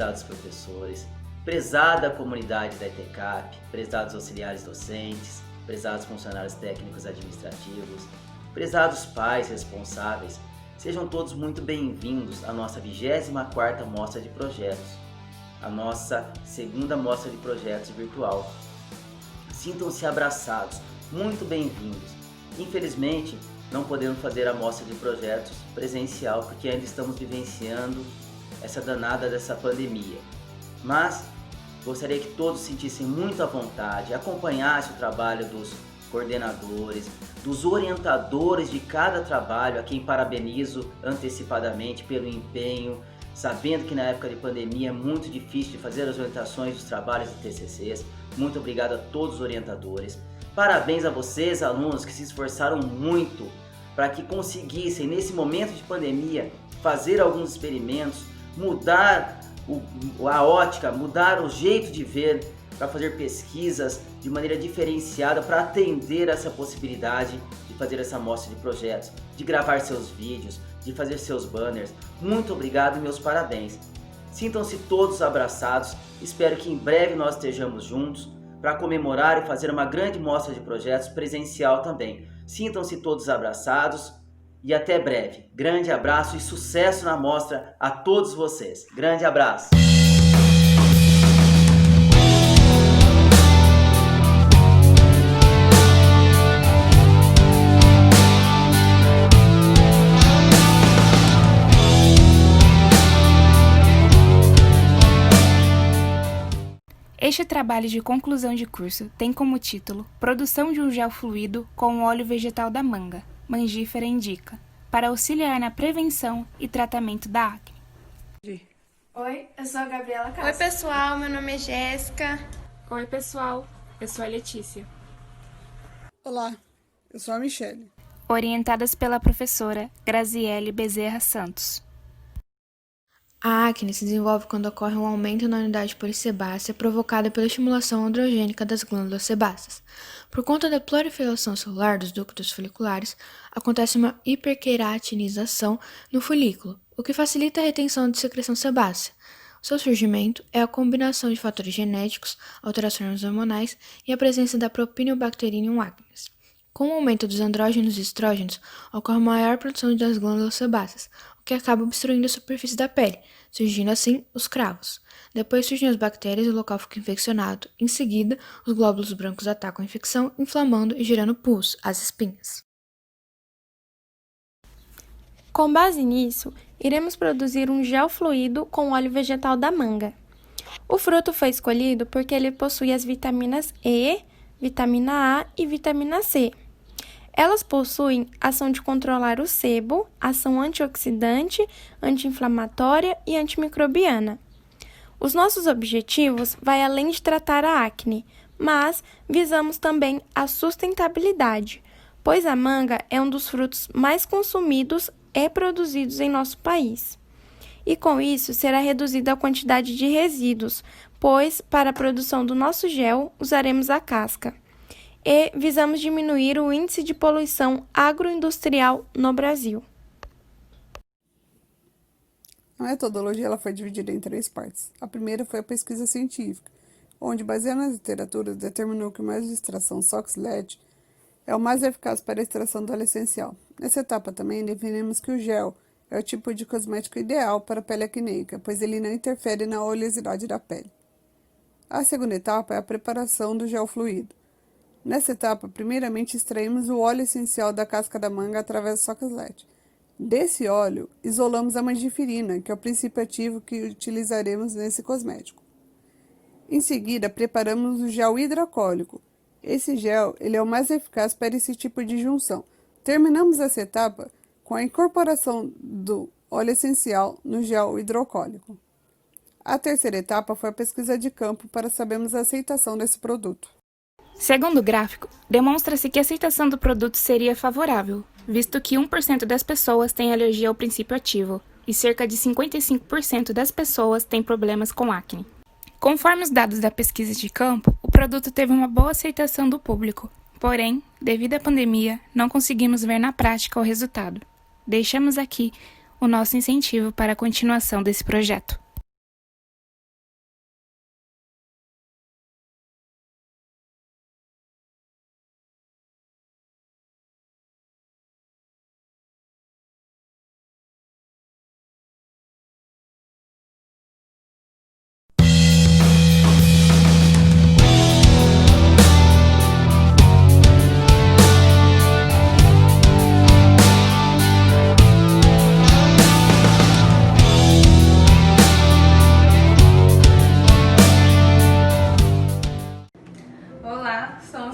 prezados professores, prezada comunidade da ETECAP, prezados auxiliares docentes, prezados funcionários técnicos administrativos, prezados pais responsáveis, sejam todos muito bem-vindos à nossa 24ª Mostra de Projetos, a nossa segunda Mostra de Projetos virtual. Sintam-se abraçados, muito bem-vindos. Infelizmente, não podemos fazer a Mostra de Projetos presencial porque ainda estamos vivenciando essa danada dessa pandemia. Mas gostaria que todos sentissem muito à vontade, acompanhassem o trabalho dos coordenadores, dos orientadores de cada trabalho, a quem parabenizo antecipadamente pelo empenho, sabendo que na época de pandemia é muito difícil de fazer as orientações dos trabalhos de TCCs. Muito obrigado a todos os orientadores. Parabéns a vocês, alunos, que se esforçaram muito para que conseguissem, nesse momento de pandemia, fazer alguns experimentos, mudar a ótica, mudar o jeito de ver, para fazer pesquisas de maneira diferenciada para atender essa possibilidade de fazer essa mostra de projetos, de gravar seus vídeos, de fazer seus banners. Muito obrigado e meus parabéns. Sintam-se todos abraçados, espero que em breve nós estejamos juntos para comemorar e fazer uma grande mostra de projetos presencial também. Sintam-se todos abraçados e até breve. Grande abraço e sucesso na mostra a todos vocês. Grande abraço! Este trabalho de conclusão de curso tem como título Produção de um gel fluido com óleo vegetal da manga, Mangifera indica, para auxiliar na prevenção e tratamento da acne. Oi, eu sou a Gabriela Castro. Oi, pessoal, meu nome é Jéssica. Oi, pessoal, eu sou a Letícia. Olá, eu sou a Michele. Orientadas pela professora Graziele Bezerra Santos. A acne se desenvolve quando ocorre um aumento na unidade polissebácea provocada pela estimulação androgênica das glândulas sebáceas. Por conta da proliferação celular dos ductos foliculares, acontece uma hiperqueratinização no folículo, o que facilita a retenção de secreção sebácea. O seu surgimento é a combinação de fatores genéticos, alterações hormonais e a presença da Propionibacterium acnes. Com o aumento dos andrógenos e estrógenos, ocorre maior produção das glândulas sebáceas, o que acaba obstruindo a superfície da pele, surgindo assim os cravos. Depois surgem as bactérias e o local fica infeccionado. Em seguida, os glóbulos brancos atacam a infecção, inflamando e gerando pus, as espinhas. Com base nisso, iremos produzir um gel fluido com óleo vegetal da manga. O fruto foi escolhido porque ele possui as vitaminas E, vitamina A e vitamina C. Elas possuem ação de controlar o sebo, ação antioxidante, anti-inflamatória e antimicrobiana. Os nossos objetivos vai além de tratar a acne, mas visamos também a sustentabilidade, pois a manga é um dos frutos mais consumidos e produzidos em nosso país. E com isso será reduzida a quantidade de resíduos, pois para a produção do nosso gel usaremos a casca. E visamos diminuir o índice de poluição agroindustrial no Brasil. A metodologia ela foi dividida em 3 partes. A primeira foi a pesquisa científica, onde, baseado na literatura, determinou que o método de extração SOX-LED é o mais eficaz para a extração do óleo essencial. Nessa etapa também definimos que o gel é o tipo de cosmético ideal para a pele acneica, pois ele não interfere na oleosidade da pele. A segunda etapa é a preparação do gel fluido. Nessa etapa, primeiramente extraímos o óleo essencial da casca da manga através do SOX-LED. Desse óleo, isolamos a mangiferina, que é o princípio ativo que utilizaremos nesse cosmético. Em seguida, preparamos o gel hidroalcoólico. Esse gel ele é o mais eficaz para esse tipo de junção. Terminamos essa etapa com a incorporação do óleo essencial no gel hidroalcoólico. A terceira etapa foi a pesquisa de campo para sabermos a aceitação desse produto. Segundo o gráfico, demonstra-se que a aceitação do produto seria favorável, visto que 1% das pessoas têm alergia ao princípio ativo e cerca de 55% das pessoas têm problemas com acne. Conforme os dados da pesquisa de campo, o produto teve uma boa aceitação do público, porém, devido à pandemia, não conseguimos ver na prática o resultado. Deixamos aqui o nosso incentivo para a continuação desse projeto.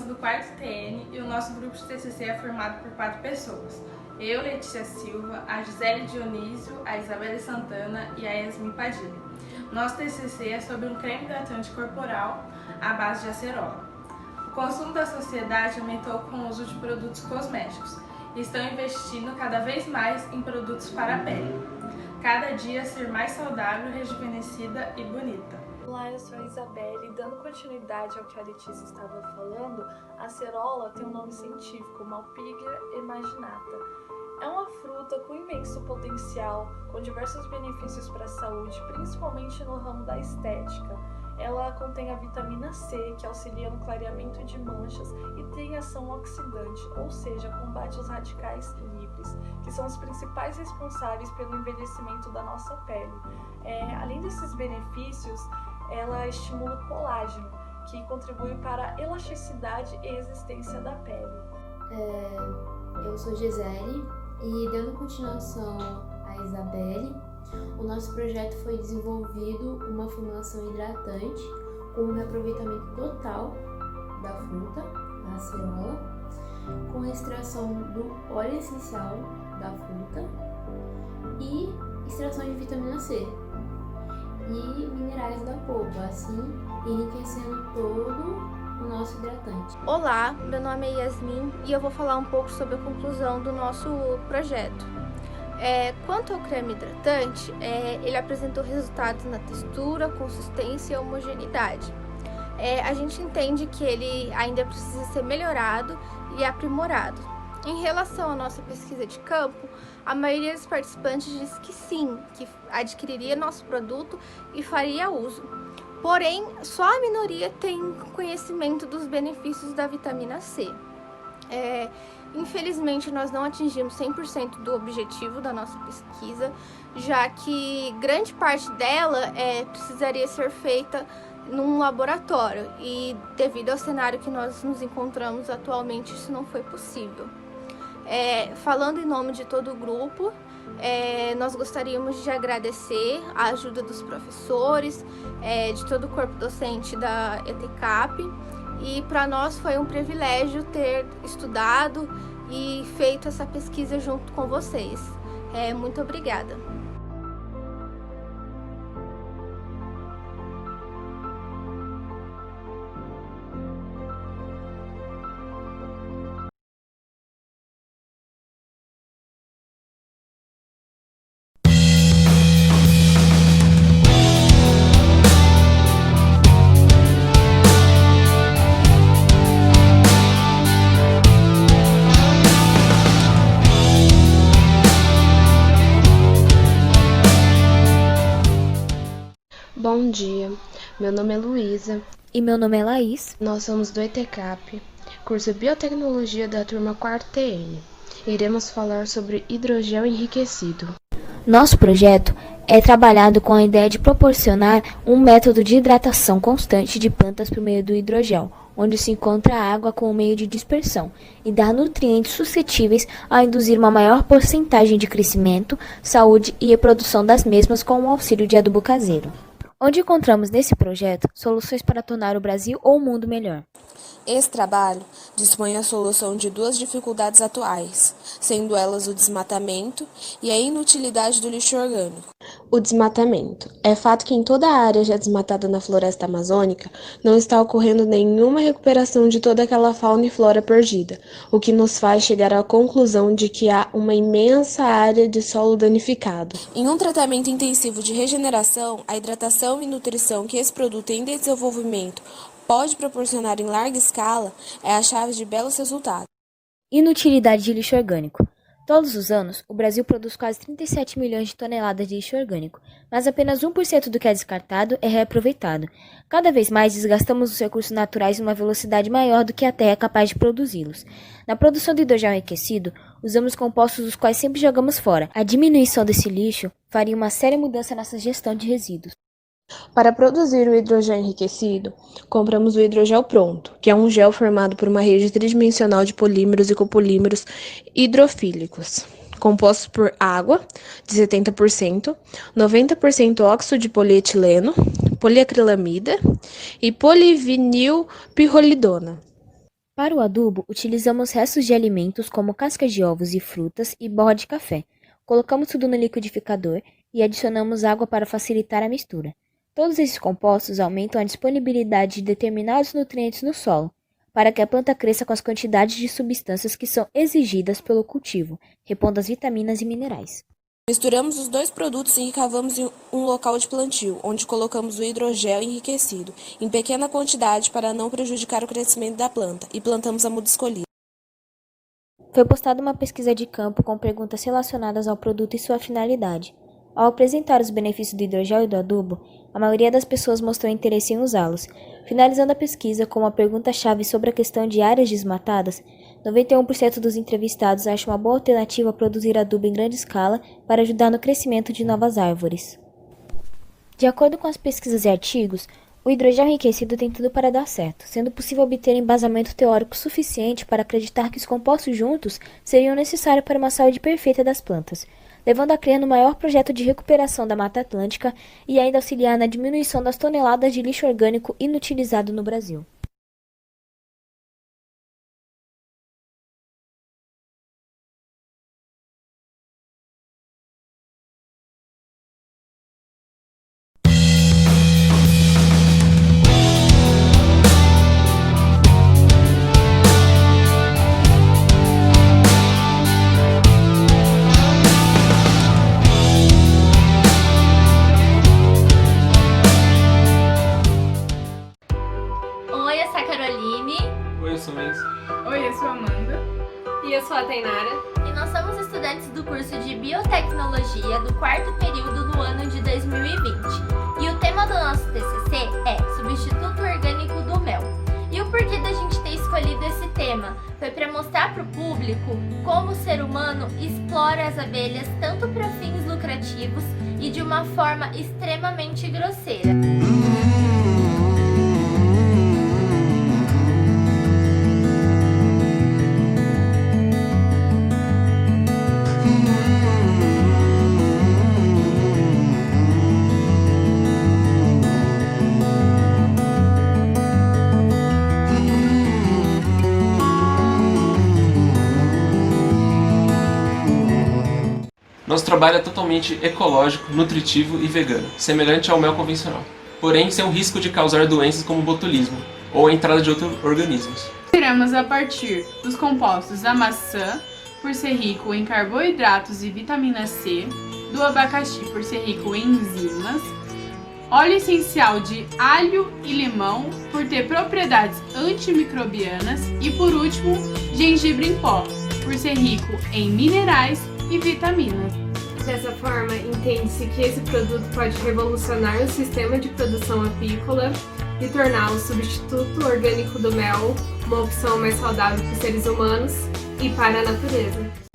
do quarto TN e o nosso grupo de TCC é formado por 4 pessoas. Eu, Letícia Silva, a Gisele Dionísio, a Isabela Santana e a Yasmin Padilha. Nosso TCC é sobre um creme hidratante corporal à base de acerola. O consumo da sociedade aumentou com o uso de produtos cosméticos e estão investindo cada vez mais em produtos para a pele. Cada dia ser mais saudável, rejuvenescida e bonita. Olá, eu sou a Isabelle. Dando continuidade ao que a Letícia estava falando, a acerola tem um nome científico, Malpighiae imaginata. É uma fruta com imenso potencial, com diversos benefícios para a saúde, principalmente no ramo da estética. Ela contém a vitamina C, que auxilia no clareamento de manchas e tem ação oxidante, ou seja, combate os radicais livres, que são os principais responsáveis pelo envelhecimento da nossa pele. Além desses benefícios, ela estimula o colágeno, que contribui para a elasticidade e existência da pele. Eu sou Gisele e, dando continuação à Isabelle, o nosso projeto foi desenvolvido uma formulação hidratante com um reaproveitamento total da fruta, a acerola, com extração do óleo essencial da fruta e extração de vitamina C e minerais da polpa, assim enriquecendo todo o nosso hidratante. Olá, meu nome é Yasmin e eu vou falar um pouco sobre a conclusão do nosso projeto. Quanto ao creme hidratante, ele apresentou resultados na textura, consistência e homogeneidade. A gente entende que ele ainda precisa ser melhorado e aprimorado. Em relação à nossa pesquisa de campo, a maioria dos participantes disse que sim, que adquiriria nosso produto e faria uso. Porém, só a minoria tem conhecimento dos benefícios da vitamina C. Infelizmente, nós não atingimos 100% do objetivo da nossa pesquisa, já que grande parte dela precisaria ser feita num laboratório e, devido ao cenário que nós nos encontramos atualmente, isso não foi possível. Falando em nome de todo o grupo, nós gostaríamos de agradecer a ajuda dos professores, de todo o corpo docente da ETCAP, e para nós foi um privilégio ter estudado e feito essa pesquisa junto com vocês. Muito obrigada. Bom dia, meu nome é Luísa. E meu nome é Laís. Nós somos do ETCAP, curso Biotecnologia da turma 4º TN. Iremos falar sobre hidrogel enriquecido. Nosso projeto é trabalhado com a ideia de proporcionar um método de hidratação constante de plantas por meio do hidrogel, onde se encontra a água como meio de dispersão e dar nutrientes suscetíveis a induzir uma maior porcentagem de crescimento, saúde e reprodução das mesmas com o auxílio de adubo caseiro. Onde encontramos nesse projeto soluções para tornar o Brasil ou o mundo melhor. Esse trabalho dispõe a solução de duas dificuldades atuais, sendo elas o desmatamento e a inutilidade do lixo orgânico. O desmatamento. É fato que em toda a área já desmatada na floresta amazônica não está ocorrendo nenhuma recuperação de toda aquela fauna e flora perdida, o que nos faz chegar à conclusão de que há uma imensa área de solo danificado. Em um tratamento intensivo de regeneração, a hidratação e nutrição que esse produto em desenvolvimento pode proporcionar em larga escala é a chave de belos resultados. Inutilidade de lixo orgânico. Todos os anos, o Brasil produz quase 37 milhões de toneladas de lixo orgânico, mas apenas 1% do que é descartado é reaproveitado. Cada vez mais desgastamos os recursos naturais em uma velocidade maior do que a Terra é capaz de produzi-los. Na produção do hidrogel enriquecido, usamos compostos os quais sempre jogamos fora. A diminuição desse lixo faria uma séria mudança na nossa gestão de resíduos. Para produzir o hidrogel enriquecido, compramos o hidrogel pronto, que é um gel formado por uma rede tridimensional de polímeros e copolímeros hidrofílicos, compostos por água, de 70%, 90% óxido de polietileno, poliacrilamida e polivinilpirrolidona. Para o adubo, utilizamos restos de alimentos como cascas de ovos e frutas e borra de café. Colocamos tudo no liquidificador e adicionamos água para facilitar a mistura. Todos esses compostos aumentam a disponibilidade de determinados nutrientes no solo, para que a planta cresça com as quantidades de substâncias que são exigidas pelo cultivo, repondo as vitaminas e minerais. Misturamos os dois produtos e cavamos em um local de plantio, onde colocamos o hidrogel enriquecido, em pequena quantidade para não prejudicar o crescimento da planta, e plantamos a muda escolhida. Foi postada uma pesquisa de campo com perguntas relacionadas ao produto e sua finalidade. Ao apresentar os benefícios do hidrogel e do adubo, a maioria das pessoas mostrou interesse em usá-los. Finalizando a pesquisa com uma pergunta-chave sobre a questão de áreas desmatadas, 91% dos entrevistados acham uma boa alternativa produzir adubo em grande escala para ajudar no crescimento de novas árvores. De acordo com as pesquisas e artigos, o hidrogel enriquecido tem tudo para dar certo, sendo possível obter embasamento teórico suficiente para acreditar que os compostos juntos seriam necessários para uma saúde perfeita das plantas, levando a crer no maior projeto de recuperação da Mata Atlântica e ainda auxiliar na diminuição das toneladas de lixo orgânico inutilizado no Brasil. Oi, eu sou a Caroline. Oi, eu sou o Enzo. Oi, eu sou a Amanda. E eu sou a Tainara. E nós somos estudantes do curso de Biotecnologia do 4º período do ano de 2020. E o tema do nosso TCC é Substituto Orgânico do Mel. E o porquê da gente ter escolhido esse tema foi para mostrar para o público como o ser humano explora as abelhas tanto para fins lucrativos e de uma forma extremamente grosseira. Nosso trabalho é totalmente ecológico, nutritivo e vegano, semelhante ao mel convencional, porém sem o risco de causar doenças como botulismo ou a entrada de outros organismos. Tiramos a partir dos compostos da maçã, por ser rico em carboidratos e vitamina C, do abacaxi, por ser rico em enzimas, óleo essencial de alho e limão, por ter propriedades antimicrobianas, e por último, gengibre em pó, por ser rico em minerais e vitaminas. Dessa forma, entende-se que esse produto pode revolucionar o sistema de produção apícola e tornar o substituto orgânico do mel uma opção mais saudável para os seres humanos e para a natureza.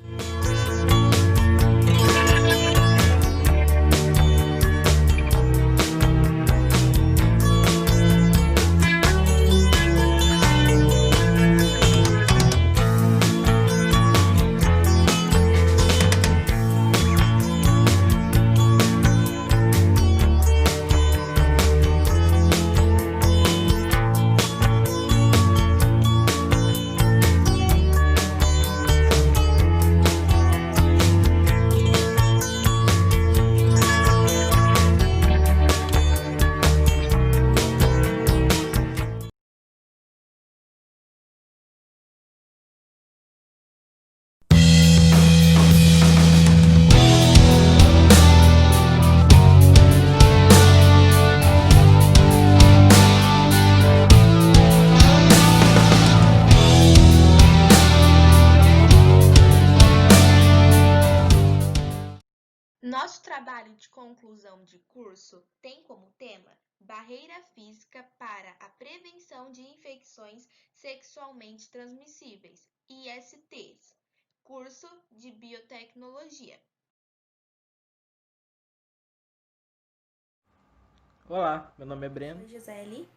Nosso trabalho de conclusão de curso tem como tema Barreira Física para a Prevenção de Infecções Sexualmente Transmissíveis, ISTs, curso de Biotecnologia. Olá, meu nome é Breno. Gisele.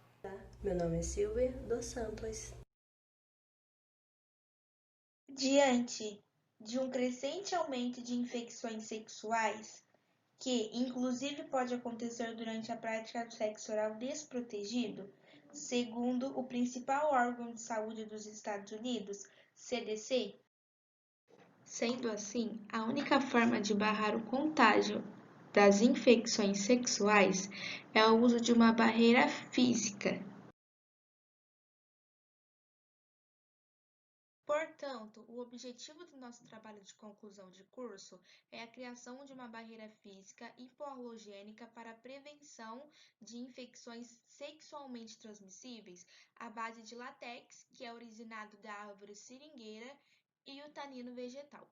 Meu nome é Silvia dos Santos. Diante de um crescente aumento de infecções sexuais, que inclusive pode acontecer durante a prática do sexo oral desprotegido, segundo o principal órgão de saúde dos Estados Unidos, CDC. Sendo assim, a única forma de barrar o contágio das infecções sexuais é o uso de uma barreira física. Portanto, o objetivo do nosso trabalho de conclusão de curso é a criação de uma barreira física hipoalergênica para a prevenção de infecções sexualmente transmissíveis à base de látex, que é originado da árvore seringueira, e o tanino vegetal.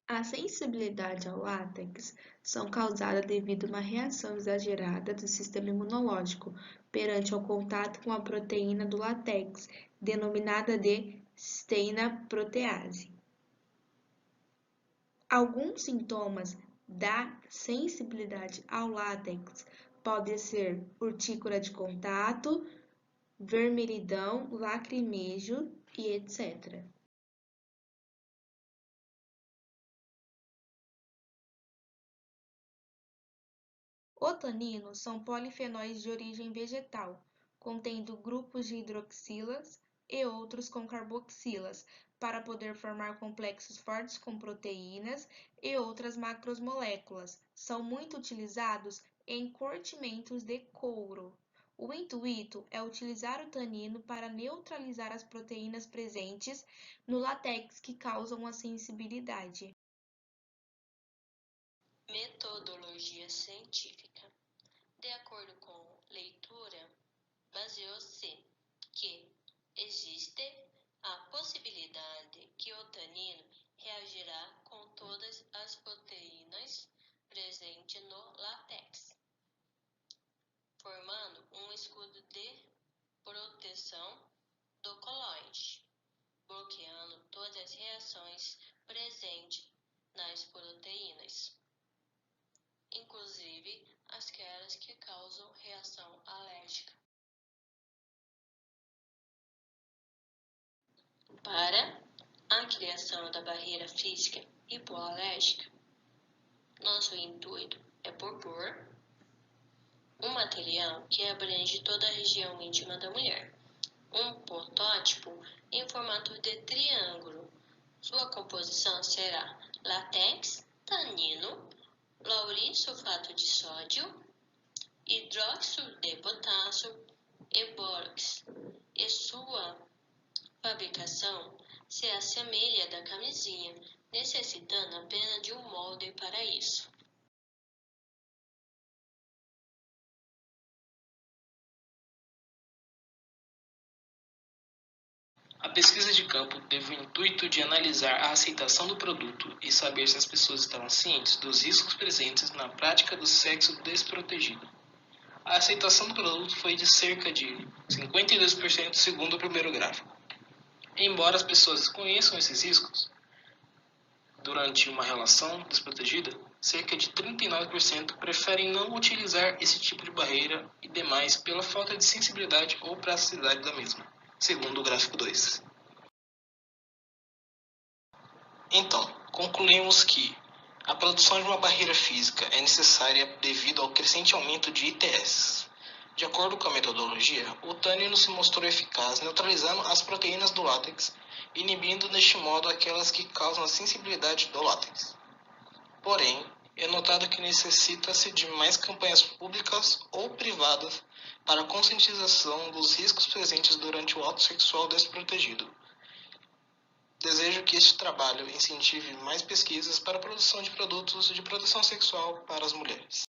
A sensibilidade ao látex são causadas devido a uma reação exagerada do sistema imunológico perante ao contato com a proteína do látex, denominada de cisteína protease. Alguns sintomas da sensibilidade ao látex podem ser urtícaria de contato, vermelhidão, lacrimejo e etc. O tanino são polifenóis de origem vegetal, contendo grupos de hidroxilas e outros com carboxilas, para poder formar complexos fortes com proteínas e outras macromoléculas. São muito utilizados em curtimentos de couro. O intuito é utilizar o tanino para neutralizar as proteínas presentes no látex que causam a sensibilidade. Metodologia científica. De acordo com leitura, baseou-se que existe a possibilidade que o tanino reagirá com todas as proteínas presentes no látex, formando um escudo de proteção do colóide, bloqueando todas as reações presentes nas proteínas, inclusive aquelas que causam reação alérgica. Para a criação da barreira física hipoalérgica, nosso intuito é propor um material que abrange toda a região íntima da mulher, um protótipo em formato de triângulo. Sua composição será látex, tanino, laurilsulfato de sódio, hidróxido de potássio e bórax, e sua fabricação se assemelha da camisinha, necessitando apenas de um molde para isso. A pesquisa de campo teve o intuito de analisar a aceitação do produto e saber se as pessoas estavam cientes dos riscos presentes na prática do sexo desprotegido. A aceitação do produto foi de cerca de 52% segundo o primeiro gráfico. Embora as pessoas conheçam esses riscos, durante uma relação desprotegida, cerca de 39% preferem não utilizar esse tipo de barreira e demais pela falta de sensibilidade ou praticidade da mesma, segundo o gráfico 2. Então, concluímos que a produção de uma barreira física é necessária devido ao crescente aumento de ITS. De acordo com a metodologia, o tanino se mostrou eficaz neutralizando as proteínas do látex, inibindo deste modo aquelas que causam a sensibilidade do látex. Porém, é notado que necessita-se de mais campanhas públicas ou privadas para a conscientização dos riscos presentes durante o ato sexual desprotegido. Desejo que este trabalho incentive mais pesquisas para a produção de produtos de proteção sexual para as mulheres.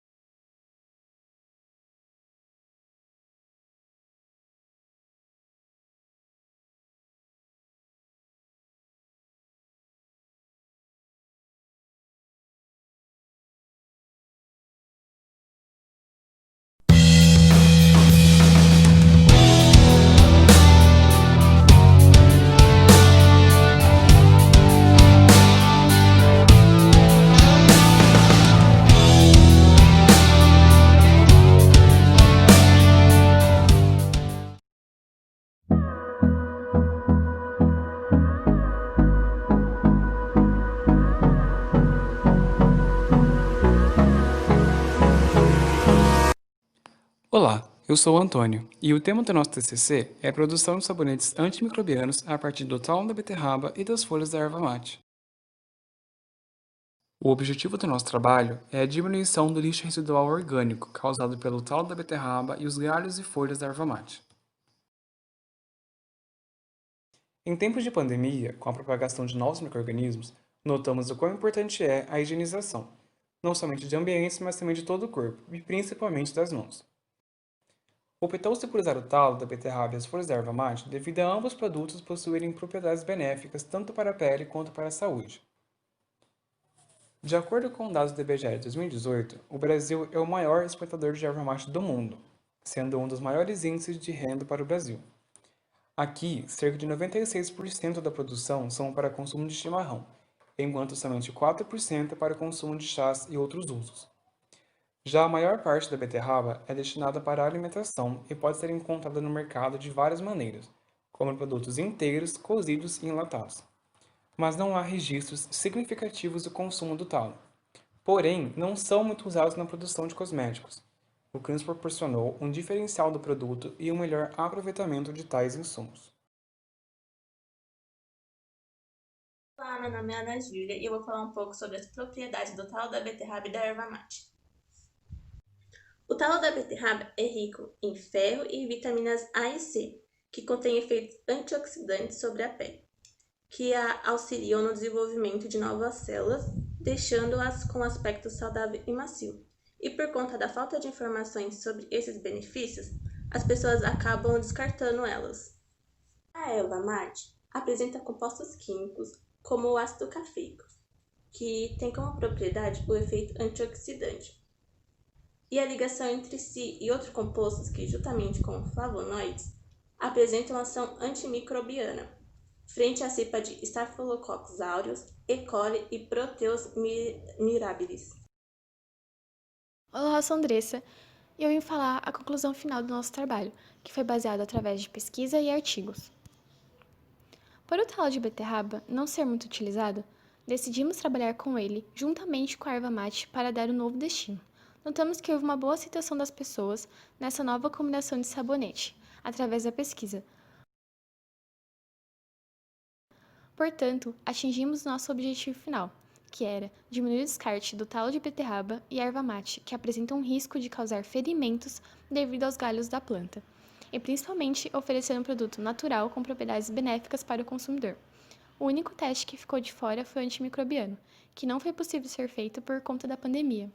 Olá, Eu sou o Antônio, e o tema do nosso TCC é a produção de sabonetes antimicrobianos a partir do talo da beterraba e das folhas da erva mate. O objetivo do nosso trabalho é a diminuição do lixo residual orgânico causado pelo talo da beterraba e os galhos e folhas da erva mate. Em tempos de pandemia, com a propagação de novos micro-organismos, notamos o quão importante é a higienização, não somente de ambientes, mas também de todo o corpo, e principalmente das mãos. Optou-se por usar o talo da beterraba e as folhas da erva mate devido a ambos os produtos possuírem propriedades benéficas tanto para a pele quanto para a saúde. De acordo com dados do IBGE de 2018, o Brasil é o maior exportador de erva mate do mundo, sendo um dos maiores índices de renda para o Brasil. Aqui, cerca de 96% da produção são para consumo de chimarrão, enquanto somente 4% é para consumo de chás e outros usos. Já a maior parte da beterraba é destinada para a alimentação e pode ser encontrada no mercado de várias maneiras, como produtos inteiros, cozidos e enlatados. Mas não há registros significativos do consumo do talo. Porém, não são muito usados na produção de cosméticos, o que nos proporcionou um diferencial do produto e um melhor aproveitamento de tais insumos. Olá, meu nome é Ana Júlia e eu vou falar um pouco sobre as propriedades do talo da beterraba e da erva mate. O talo da beterraba é rico em ferro e vitaminas A e C, que contém efeitos antioxidantes sobre a pele, que a auxiliam no desenvolvimento de novas células, deixando-as com aspecto saudável e macio. E por conta da falta de informações sobre esses benefícios, as pessoas acabam descartando elas. A erva mate apresenta compostos químicos como o ácido cafeico, que tem como propriedade o efeito antioxidante. E a ligação entre si e outros compostos que, juntamente com flavonoides, apresentam ação antimicrobiana, frente à cepa de Staphylococcus aureus, E. coli e Proteus mirabilis. Olá, eu sou Andressa e eu vim falar a conclusão final do nosso trabalho, que foi baseado através de pesquisa e artigos. Por o talo de beterraba não ser muito utilizado, decidimos trabalhar com ele juntamente com a erva mate para dar um novo destino. Notamos que houve uma boa aceitação das pessoas nessa nova combinação de sabonete, através da pesquisa. Portanto, atingimos nosso objetivo final, que era diminuir o descarte do talo de beterraba e erva mate, que apresentam um risco de causar ferimentos devido aos galhos da planta, e principalmente oferecer um produto natural com propriedades benéficas para o consumidor. O único teste que ficou de fora foi o antimicrobiano, que não foi possível ser feito por conta da pandemia.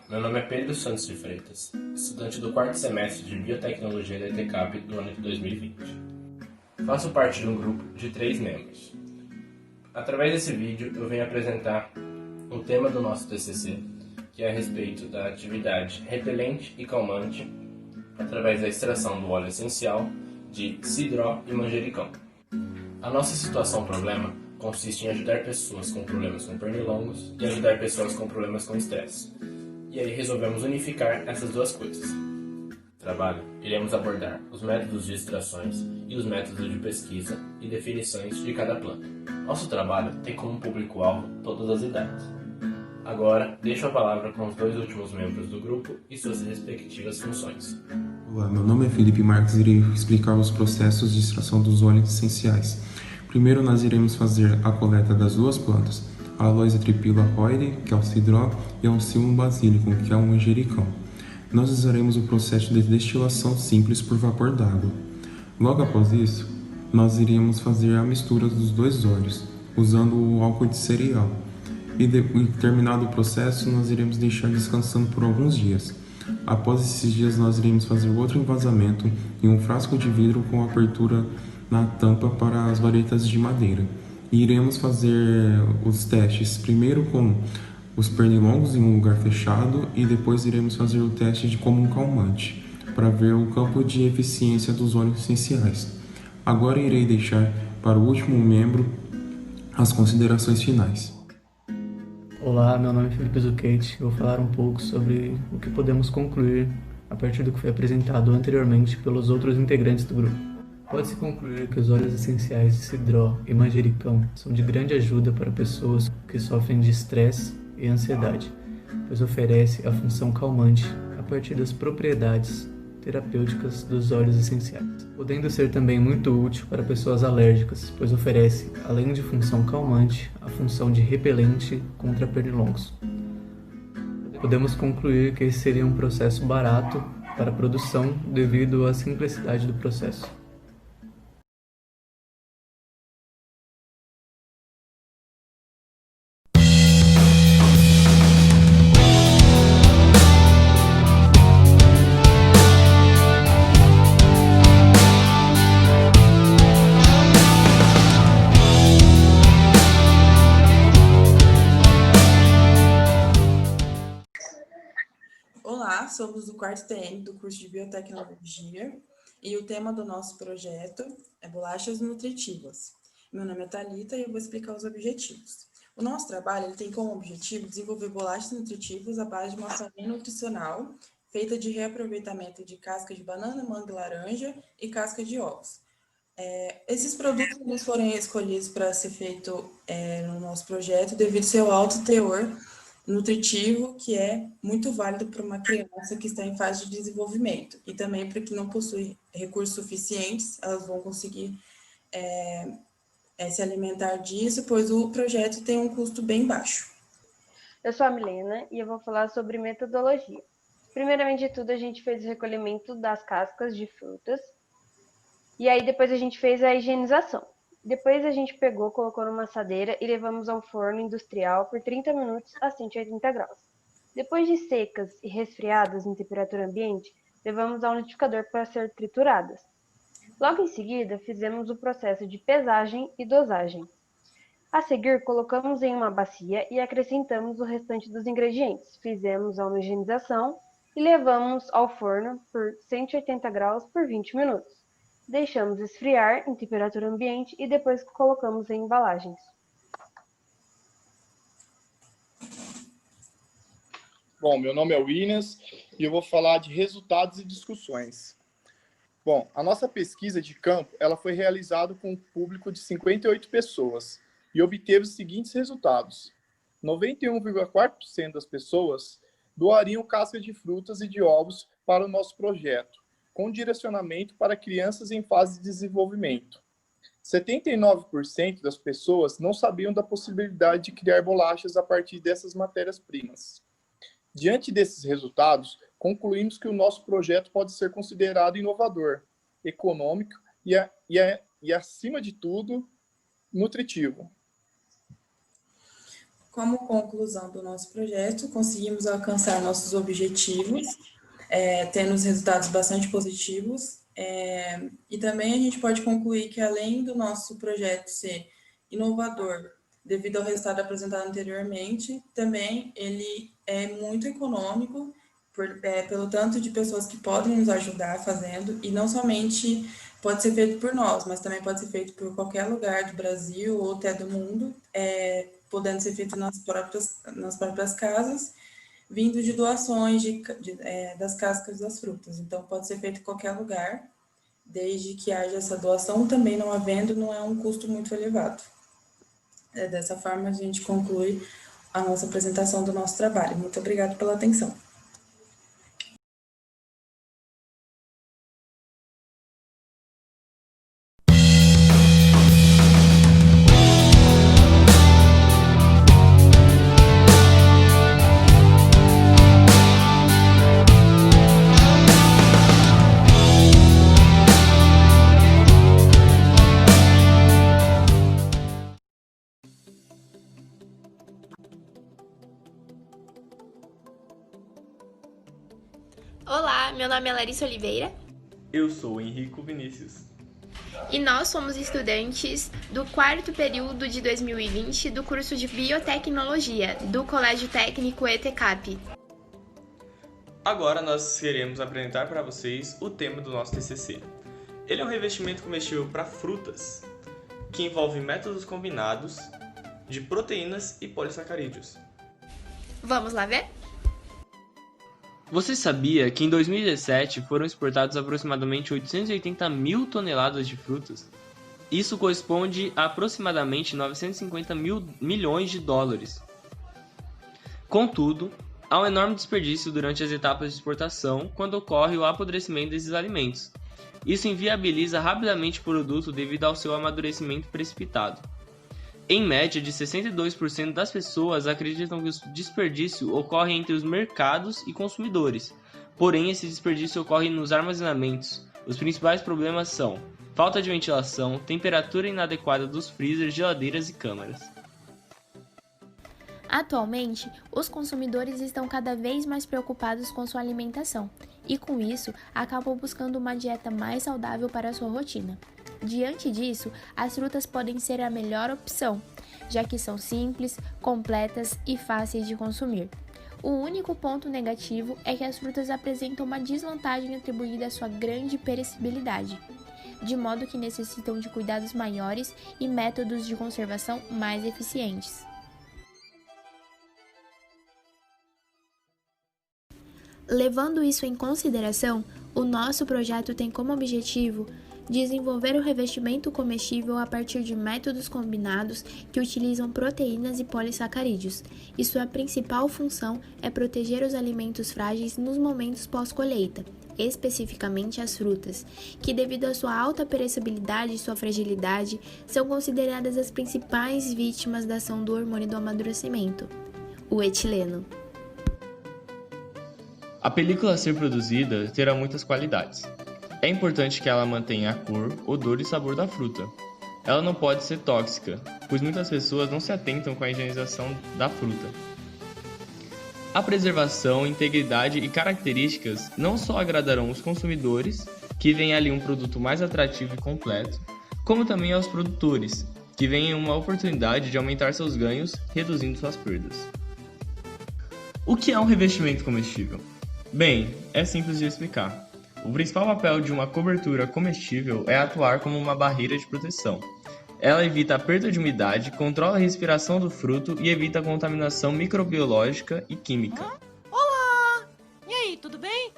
Meu nome é Pedro Santos de Freitas, estudante do 4º semestre de Biotecnologia da ETCAP do ano de 2020. Faço parte de um grupo de 3 membros. Através desse vídeo eu venho apresentar o tema do nosso TCC, que é a respeito da atividade repelente e calmante através da extração do óleo essencial de cidró e manjericão. A nossa situação-problema consiste em ajudar pessoas com problemas com pernilongos e ajudar pessoas com problemas com estresse. E aí resolvemos unificar essas duas coisas. Trabalho, iremos abordar os métodos de extrações e os métodos de pesquisa e definições de cada planta. Nosso trabalho tem como público-alvo todas as idades. Agora, deixo a palavra com os 2 últimos membros do grupo e suas respectivas funções. Olá, meu nome é Felipe Marques e irei explicar os processos de extração dos óleos essenciais. Primeiro, nós iremos fazer a coleta das 2 plantas, a Aloysia tripila roide, que é o cidró, e a Alcium basilicum, que é o manjericão. Nós usaremos o processo de destilação simples por vapor d'água. Logo após isso, nós iremos fazer a mistura dos 2 óleos, usando o álcool de cereal. E terminado o processo, nós iremos deixar descansando por alguns dias. Após esses dias, nós iremos fazer outro envasamento em um frasco de vidro com abertura na tampa para as varetas de madeira. E iremos fazer os testes primeiro com os pernilongos em um lugar fechado e depois iremos fazer o teste de como um calmante, para ver o campo de eficiência dos óleos essenciais. Agora irei deixar para o último membro as considerações finais. Olá, meu nome é Felipe Zucchetti. Eu vou falar um pouco sobre o que podemos concluir a partir do que foi apresentado anteriormente pelos outros integrantes do grupo. Pode-se concluir que os óleos essenciais de cidró e manjericão são de grande ajuda para pessoas que sofrem de estresse e ansiedade, pois oferece a função calmante a partir das propriedades terapêuticas dos óleos essenciais, podendo ser também muito útil para pessoas alérgicas, pois oferece, além de função calmante, a função de repelente contra pernilongos. Podemos concluir que esse seria um processo barato para a produção devido à simplicidade do processo. Olá, somos do quarto TN do curso de Biotecnologia e o tema do nosso projeto é bolachas nutritivas. Meu nome é Thalita e eu vou explicar os objetivos. O nosso trabalho ele tem como objetivo desenvolver bolachas nutritivas à base de uma farinha nutricional feita de reaproveitamento de casca de banana, manga e laranja e casca de ovos. Esses produtos eles foram escolhidos para ser feito no nosso projeto devido ao seu alto teor nutritivo, que é muito válido para uma criança que está em fase de desenvolvimento. E também para que não possui recursos suficientes, elas vão conseguir se alimentar disso, pois o projeto tem um custo bem baixo. Eu sou a Milena e eu vou falar sobre metodologia. Primeiramente de tudo, a gente fez o recolhimento das cascas de frutas. E aí depois a gente fez a higienização. Depois a gente pegou, colocou numa assadeira e levamos ao forno industrial por 30 minutos a 180 graus. Depois de secas e resfriadas em temperatura ambiente, levamos ao liquidificador para ser trituradas. Logo em seguida, fizemos o processo de pesagem e dosagem. A seguir, colocamos em uma bacia e acrescentamos o restante dos ingredientes. Fizemos a homogeneização e levamos ao forno por 180 graus por 20 minutos. Deixamos esfriar em temperatura ambiente e depois colocamos em embalagens. Bom, meu nome é Williams e eu vou falar de resultados e discussões. Bom, a nossa pesquisa de campo ela foi realizada com um público de 58 pessoas e obteve os seguintes resultados. 91,4% das pessoas doariam cascas de frutas e de ovos para o nosso projeto, com direcionamento para crianças em fase de desenvolvimento. 79% das pessoas não sabiam da possibilidade de criar bolachas a partir dessas matérias-primas. Diante desses resultados, concluímos que o nosso projeto pode ser considerado inovador, econômico e acima de tudo, nutritivo. Como conclusão do nosso projeto, conseguimos alcançar nossos objetivos, tendo os resultados bastante positivos, e também a gente pode concluir que, além do nosso projeto ser inovador, devido ao resultado apresentado anteriormente, também ele é muito econômico, pelo tanto de pessoas que podem nos ajudar fazendo, e não somente pode ser feito por nós, mas também pode ser feito por qualquer lugar do Brasil ou até do mundo, podendo ser feito nas próprias casas, vindo de doações das cascas das frutas. Então, pode ser feito em qualquer lugar, desde que haja essa doação, também não havendo, não é um custo muito elevado. Dessa forma, a gente conclui a nossa apresentação do nosso trabalho. Muito obrigada pela atenção. Olá, meu nome é Larissa Oliveira. Eu sou o Henrico Vinícius. E nós somos estudantes do 4º período de 2020 do curso de Biotecnologia do Colégio Técnico ETCAP. Agora nós queremos apresentar para vocês o tema do nosso TCC. Ele é um revestimento comestível para frutas, que envolve métodos combinados de proteínas e polissacarídeos. Vamos lá ver? Você sabia que em 2017 foram exportados aproximadamente 880 mil toneladas de frutas? Isso corresponde a aproximadamente 950 mil milhões de dólares. Contudo, há um enorme desperdício durante as etapas de exportação quando ocorre o apodrecimento desses alimentos. Isso inviabiliza rapidamente o produto devido ao seu amadurecimento precipitado. Em média, de 62% das pessoas acreditam que o desperdício ocorre entre os mercados e consumidores. Porém, esse desperdício ocorre nos armazenamentos. Os principais problemas são falta de ventilação, temperatura inadequada dos freezers, geladeiras e câmaras. Atualmente, os consumidores estão cada vez mais preocupados com sua alimentação e, com isso, acabam buscando uma dieta mais saudável para a sua rotina. Diante disso, as frutas podem ser a melhor opção, já que são simples, completas e fáceis de consumir. O único ponto negativo é que as frutas apresentam uma desvantagem atribuída à sua grande perecibilidade, de modo que necessitam de cuidados maiores e métodos de conservação mais eficientes. Levando isso em consideração, o nosso projeto tem como objetivo desenvolver o revestimento comestível a partir de métodos combinados que utilizam proteínas e polissacarídeos, e sua principal função é proteger os alimentos frágeis nos momentos pós-colheita, especificamente as frutas, que devido à sua alta perecibilidade e sua fragilidade, são consideradas as principais vítimas da ação do hormônio do amadurecimento, o etileno. A película a ser produzida terá muitas qualidades. É importante que ela mantenha a cor, odor e sabor da fruta. Ela não pode ser tóxica, pois muitas pessoas não se atentam com a higienização da fruta. A preservação, integridade e características não só agradarão os consumidores, que veem ali um produto mais atrativo e completo, como também aos produtores, que veem uma oportunidade de aumentar seus ganhos, reduzindo suas perdas. O que é um revestimento comestível? Bem, é simples de explicar. O principal papel de uma cobertura comestível é atuar como uma barreira de proteção. Ela evita a perda de umidade, controla a respiração do fruto e evita a contaminação microbiológica e química. Olá! E aí, tudo bem?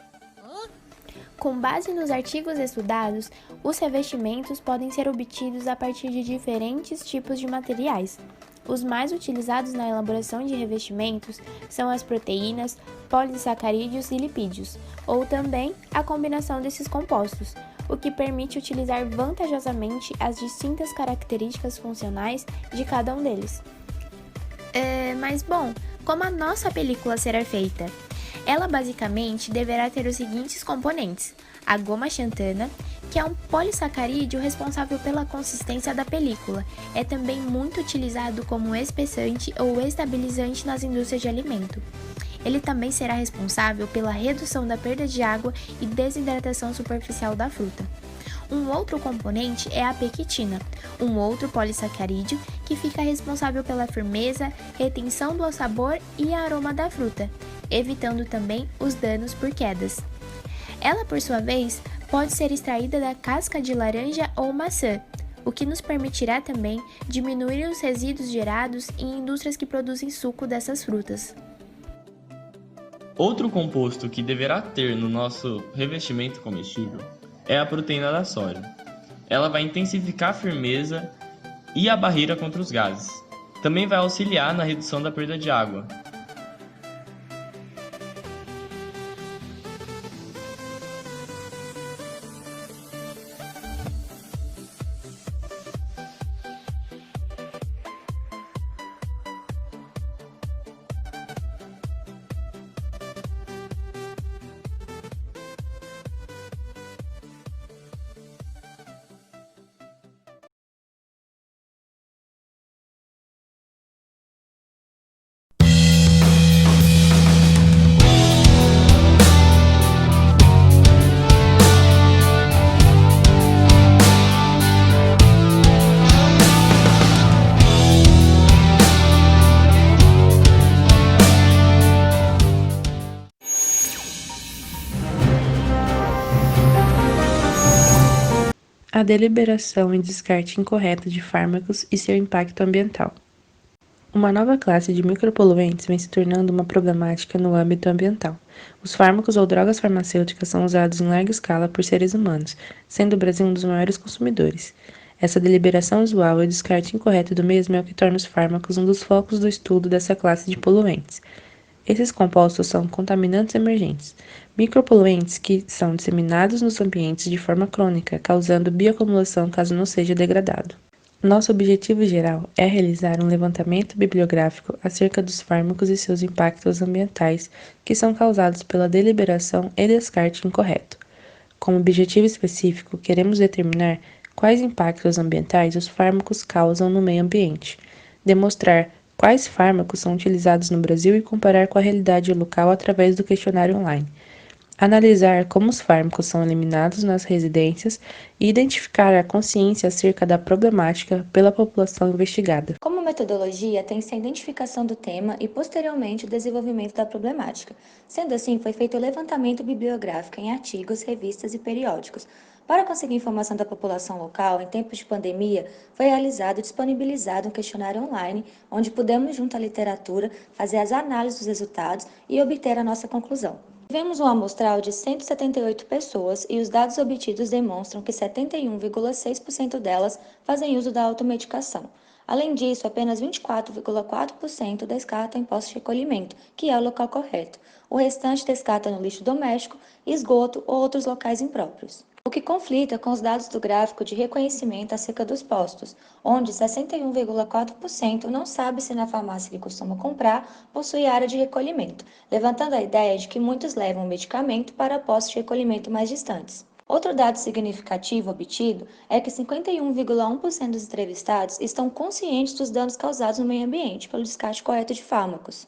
Com base nos artigos estudados, os revestimentos podem ser obtidos a partir de diferentes tipos de materiais. Os mais utilizados na elaboração de revestimentos são as proteínas, polissacarídeos e lipídios, ou também a combinação desses compostos, o que permite utilizar vantajosamente as distintas características funcionais de cada um deles. Mas bom, como a nossa película será feita? Ela basicamente deverá ter os seguintes componentes: a goma xantana, que é um polissacarídeo responsável pela consistência da película. É também muito utilizado como espessante ou estabilizante nas indústrias de alimento. Ele também será responsável pela redução da perda de água e desidratação superficial da fruta. Um outro componente é a pectina, um outro polissacarídeo que fica responsável pela firmeza, retenção do sabor e aroma da fruta, evitando também os danos por quedas. Ela, por sua vez, pode ser extraída da casca de laranja ou maçã, o que nos permitirá também diminuir os resíduos gerados em indústrias que produzem suco dessas frutas. Outro composto que deverá ter no nosso revestimento comestível é a proteína da soja. Ela vai intensificar a firmeza e a barreira contra os gases. Também vai auxiliar na redução da perda de água. a deliberação e descarte incorreto de fármacos e seu impacto ambiental. Uma nova classe de micropoluentes vem se tornando uma problemática no âmbito ambiental. Os fármacos ou drogas farmacêuticas são usados em larga escala por seres humanos, sendo o Brasil um dos maiores consumidores. Essa deliberação usual e o descarte incorreto do mesmo é o que torna os fármacos um dos focos do estudo dessa classe de poluentes. Esses compostos são contaminantes emergentes, micropoluentes que são disseminados nos ambientes de forma crônica, causando bioacumulação caso não seja degradado. Nosso objetivo geral é realizar um levantamento bibliográfico acerca dos fármacos e seus impactos ambientais que são causados pela deliberação e descarte incorreto. Como objetivo específico, queremos determinar quais impactos ambientais os fármacos causam no meio ambiente, demonstrar quais fármacos são utilizados no Brasil e comparar com a realidade local através do questionário online. Analisar como os fármacos são eliminados nas residências e identificar a consciência acerca da problemática pela população investigada. Como metodologia, tem-se a identificação do tema e, posteriormente, o desenvolvimento da problemática. Sendo assim, foi feito o levantamento bibliográfico em artigos, revistas e periódicos. Para conseguir informação da população local, em tempos de pandemia, foi realizado e disponibilizado um questionário online, onde pudemos, junto à literatura, fazer as análises dos resultados e obter a nossa conclusão. Tivemos um amostral de 178 pessoas e os dados obtidos demonstram que 71,6% delas fazem uso da automedicação. Além disso, apenas 24,4% descartam em postos de recolhimento, que é o local correto. O restante descarta no lixo doméstico, esgoto ou outros locais impróprios. O que conflita com os dados do gráfico de reconhecimento acerca dos postos, onde 61,4% não sabe se na farmácia que costuma comprar possui área de recolhimento, levantando a ideia de que muitos levam o medicamento para postos de recolhimento mais distantes. Outro dado significativo obtido é que 51,1% dos entrevistados estão conscientes dos danos causados no meio ambiente pelo descarte correto de fármacos.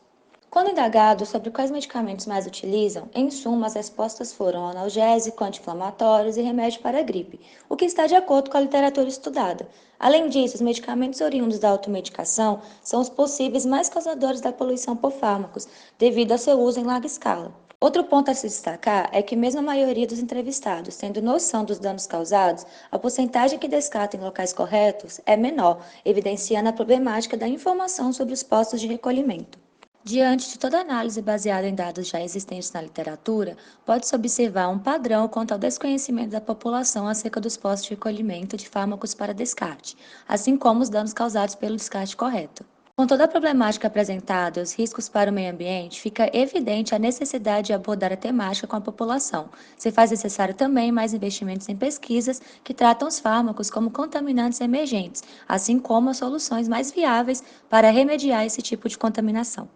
Quando indagado sobre quais medicamentos mais utilizam, em suma, as respostas foram analgésico, anti-inflamatórios e remédio para a gripe, o que está de acordo com a literatura estudada. Além disso, os medicamentos oriundos da automedicação são os possíveis mais causadores da poluição por fármacos, devido ao seu uso em larga escala. Outro ponto a se destacar é que mesmo a maioria dos entrevistados, tendo noção dos danos causados, a porcentagem que descarta em locais corretos é menor, evidenciando a problemática da informação sobre os postos de recolhimento. Diante de toda análise baseada em dados já existentes na literatura, pode-se observar um padrão quanto ao desconhecimento da população acerca dos postos de recolhimento de fármacos para descarte, assim como os danos causados pelo descarte correto. Com toda a problemática apresentada e os riscos para o meio ambiente, fica evidente a necessidade de abordar a temática com a população. Se faz necessário também mais investimentos em pesquisas que tratam os fármacos como contaminantes emergentes, assim como as soluções mais viáveis para remediar esse tipo de contaminação.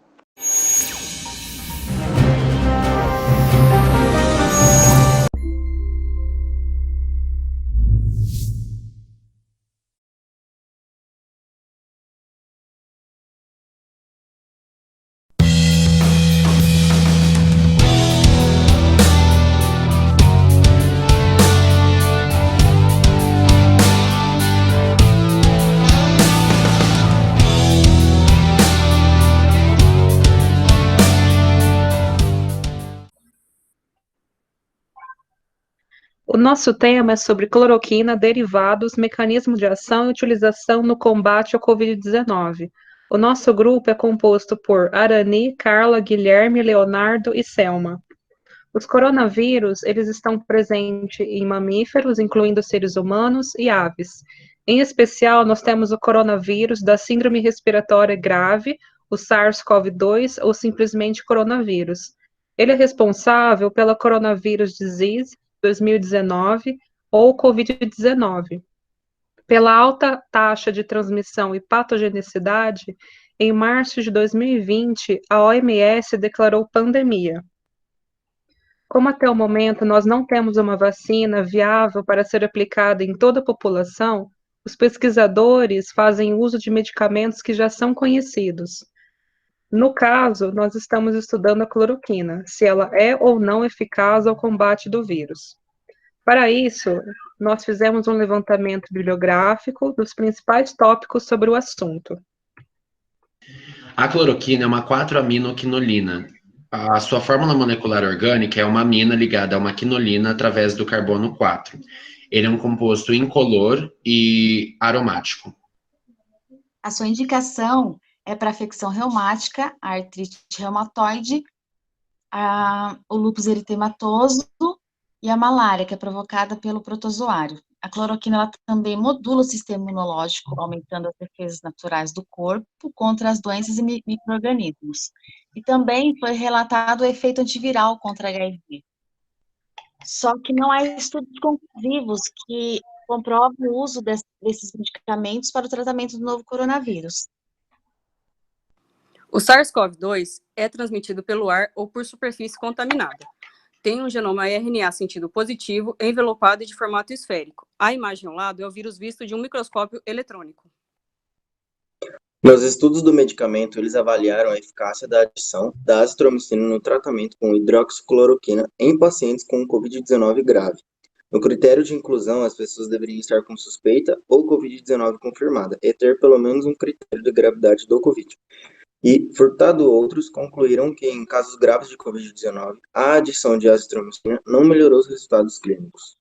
O nosso tema é sobre cloroquina, derivados, mecanismo de ação e utilização no combate ao Covid-19. O nosso grupo é composto por Arani, Carla, Guilherme, Leonardo e Selma. Os coronavírus, eles estão presentes em mamíferos, incluindo seres humanos e aves. Em especial, nós temos o coronavírus da síndrome respiratória grave, o SARS-CoV-2 ou simplesmente coronavírus. Ele é responsável pela Coronavirus Disease 2019 ou Covid-19. Pela alta taxa de transmissão e patogenicidade, em março de 2020, a OMS declarou pandemia. Como até o momento nós não temos uma vacina viável para ser aplicada em toda a população, os pesquisadores fazem uso de medicamentos que já são conhecidos. No caso, nós estamos estudando a cloroquina, se ela é ou não eficaz ao combate do vírus. Para isso, nós fizemos um levantamento bibliográfico dos principais tópicos sobre o assunto. A cloroquina é uma 4-aminoquinolina. A sua fórmula molecular orgânica é uma amina ligada a uma quinolina através do carbono 4. Ele é um composto incolor e aromático. A sua indicação é para afecção reumática, a artrite reumatoide, o lúpus eritematoso e a malária, que é provocada pelo protozoário. A cloroquina ela também modula o sistema imunológico, aumentando as defesas naturais do corpo contra as doenças e micro-organismos. E também foi relatado o efeito antiviral contra HIV. Só que não há estudos conclusivos que comprovam o uso desses medicamentos para o tratamento do novo coronavírus. O SARS-CoV-2 é transmitido pelo ar ou por superfície contaminada. Tem um genoma RNA sentido positivo, envelopado e de formato esférico. A imagem ao lado é o vírus visto de um microscópio eletrônico. Nos estudos do medicamento, eles avaliaram a eficácia da adição da azitromicina no tratamento com hidroxicloroquina em pacientes com Covid-19 grave. No critério de inclusão, as pessoas deveriam estar com suspeita ou Covid-19 confirmada e ter pelo menos um critério de gravidade do Covid. E, furtado outros, concluíram que, em casos graves de Covid-19, a adição de azitromicina não melhorou os resultados clínicos.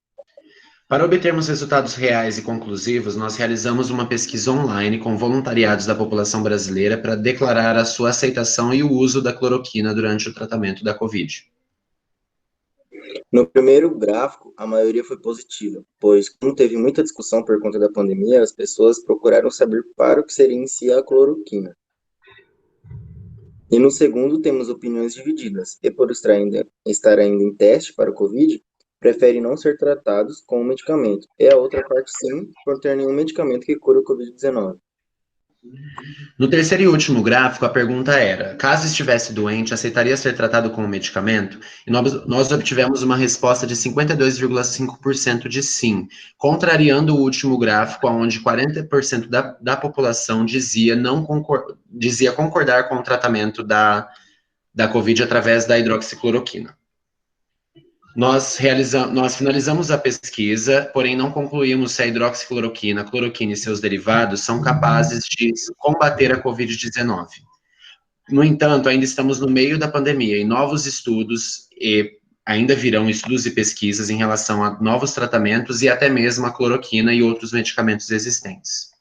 Para obtermos resultados reais e conclusivos, nós realizamos uma pesquisa online com voluntariados da população brasileira para declarar a sua aceitação e o uso da cloroquina durante o tratamento da Covid. No primeiro gráfico, a maioria foi positiva, pois, como teve muita discussão por conta da pandemia, as pessoas procuraram saber para o que seria em si a cloroquina. E no segundo, temos opiniões divididas, e por estar ainda em teste para o Covid, preferem não ser tratados com o medicamento, e a outra parte sim, por ter nenhum medicamento que cure o Covid-19. No terceiro e último gráfico, a pergunta era: caso estivesse doente, aceitaria ser tratado com o medicamento? E nós obtivemos uma resposta de 52,5% de sim, contrariando o último gráfico, onde 40% da população dizia concordar com o tratamento da Covid através da hidroxicloroquina. Nós finalizamos a pesquisa, porém não concluímos se a hidroxicloroquina, a cloroquina e seus derivados são capazes de combater a Covid-19. No entanto, ainda estamos no meio da pandemia e novos estudos, e ainda virão estudos e pesquisas em relação a novos tratamentos e até mesmo a cloroquina e outros medicamentos existentes.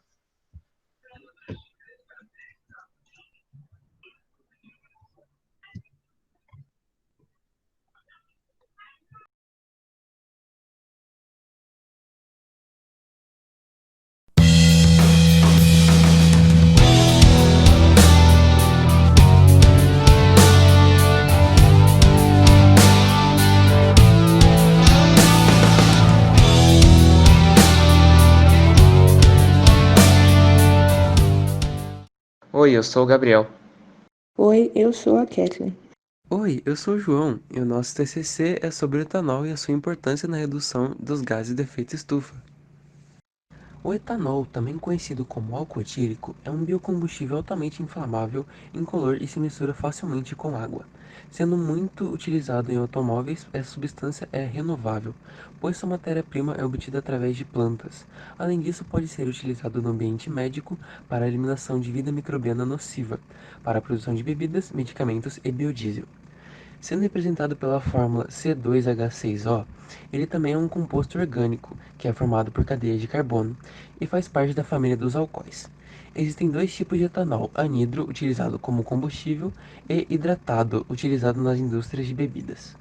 Oi, eu sou o Gabriel. Oi, eu sou a Kathleen. Oi, eu sou o João e o nosso TCC é sobre o etanol e a sua importância na redução dos gases de efeito estufa. O etanol, também conhecido como álcool etílico, é um biocombustível altamente inflamável, incolor e se mistura facilmente com água. Sendo muito utilizado em automóveis, essa substância é renovável, pois sua matéria-prima é obtida através de plantas. Além disso, pode ser utilizado no ambiente médico para a eliminação de vida microbiana nociva, para a produção de bebidas, medicamentos e biodiesel. Sendo representado pela fórmula C2H6O, ele também é um composto orgânico, que é formado por cadeias de carbono, e faz parte da família dos alcoóis. Existem dois tipos de etanol: anidro, utilizado como combustível, e hidratado, utilizado nas indústrias de bebidas.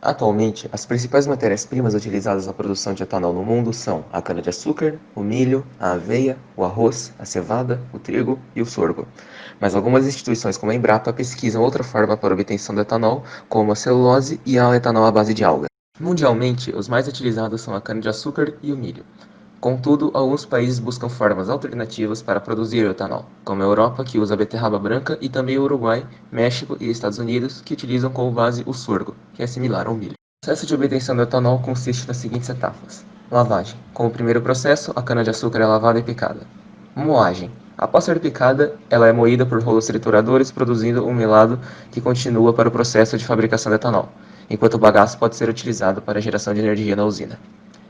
Atualmente, as principais matérias-primas utilizadas na produção de etanol no mundo são a cana-de-açúcar, o milho, a aveia, o arroz, a cevada, o trigo e o sorgo. Mas algumas instituições como a Embrapa pesquisam outra forma para a obtenção do etanol, como a celulose e a etanol à base de alga. Mundialmente, os mais utilizados são a cana-de-açúcar e o milho. Contudo, alguns países buscam formas alternativas para produzir o etanol, como a Europa, que usa a beterraba branca, e também o Uruguai, México e Estados Unidos, que utilizam como base o sorgo, que é similar ao milho. O processo de obtenção do etanol consiste nas seguintes etapas. Lavagem. Como primeiro processo, a cana-de-açúcar é lavada e picada. Moagem. Após ser picada, ela é moída por rolos trituradores, produzindo um melado que continua para o processo de fabricação do etanol, enquanto o bagaço pode ser utilizado para a geração de energia na usina.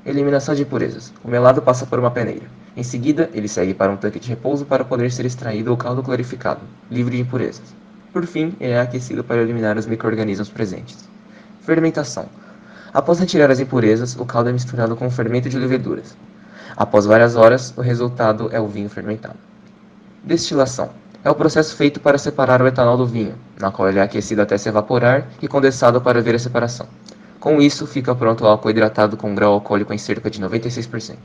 Eliminação de impurezas. O melado passa por uma peneira. Em seguida, ele segue para um tanque de repouso para poder ser extraído o caldo clarificado, livre de impurezas. Por fim, ele é aquecido para eliminar os micro-organismos presentes. Fermentação. Após retirar as impurezas, o caldo é misturado com o fermento de leveduras. Após várias horas, o resultado é o vinho fermentado. Destilação. É o processo feito para separar o etanol do vinho, na qual ele é aquecido até se evaporar e condensado para ver a separação. Com isso, fica pronto o álcool hidratado com grau alcoólico em cerca de 96%.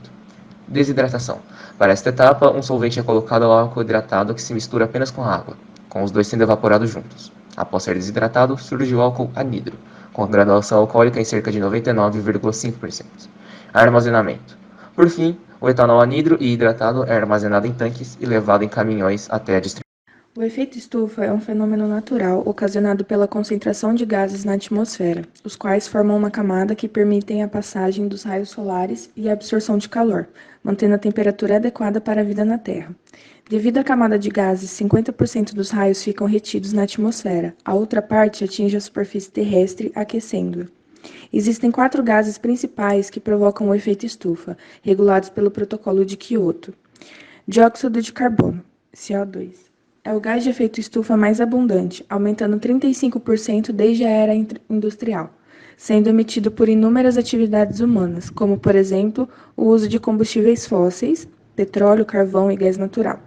Desidratação. Para esta etapa, um solvente é colocado ao álcool hidratado que se mistura apenas com a água, com os dois sendo evaporados juntos. Após ser desidratado, surge o álcool anidro, com a graduação alcoólica em cerca de 99,5%. Armazenamento. Por fim, o etanol anidro e hidratado é armazenado em tanques e levado em caminhões até a distribuição. O efeito estufa é um fenômeno natural ocasionado pela concentração de gases na atmosfera, os quais formam uma camada que permitem a passagem dos raios solares e a absorção de calor, mantendo a temperatura adequada para a vida na Terra. Devido à camada de gases, 50% dos raios ficam retidos na atmosfera, a outra parte atinge a superfície terrestre, aquecendo-a. Existem 4 gases principais que provocam o efeito estufa, regulados pelo Protocolo de Kyoto. Dióxido de carbono, CO2. É o gás de efeito estufa mais abundante, aumentando 35% desde a era industrial, sendo emitido por inúmeras atividades humanas, como, por exemplo, o uso de combustíveis fósseis, petróleo, carvão e gás natural.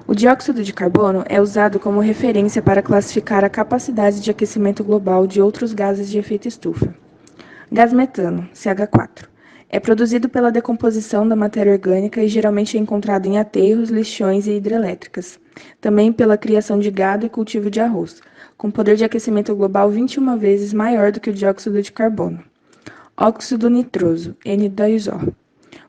O dióxido de carbono é usado como referência para classificar a capacidade de aquecimento global de outros gases de efeito estufa. Gás metano, CH4. É produzido pela decomposição da matéria orgânica e geralmente é encontrado em aterros, lixões e hidrelétricas. Também pela criação de gado e cultivo de arroz, com poder de aquecimento global 21 vezes maior do que o dióxido de carbono. Óxido nitroso, N2O.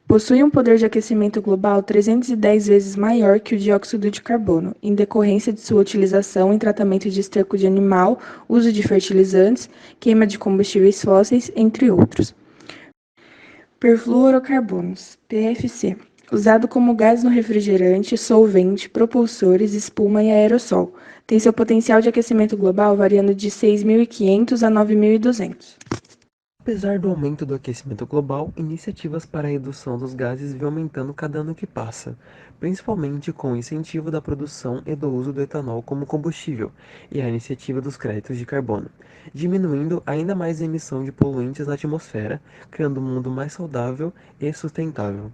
Possui um poder de aquecimento global 310 vezes maior que o dióxido de carbono, em decorrência de sua utilização em tratamento de esterco de animal, uso de fertilizantes, queima de combustíveis fósseis, entre outros. Perfluorocarbonos, PFC, usado como gás no refrigerante, solvente, propulsores, espuma e aerossol. Tem seu potencial de aquecimento global variando de 6.500 a 9.200. Apesar do aumento do aquecimento global, iniciativas para a redução dos gases vêm aumentando cada ano que passa, principalmente com o incentivo da produção e do uso do etanol como combustível e a iniciativa dos créditos de carbono, diminuindo ainda mais a emissão de poluentes na atmosfera, criando um mundo mais saudável e sustentável.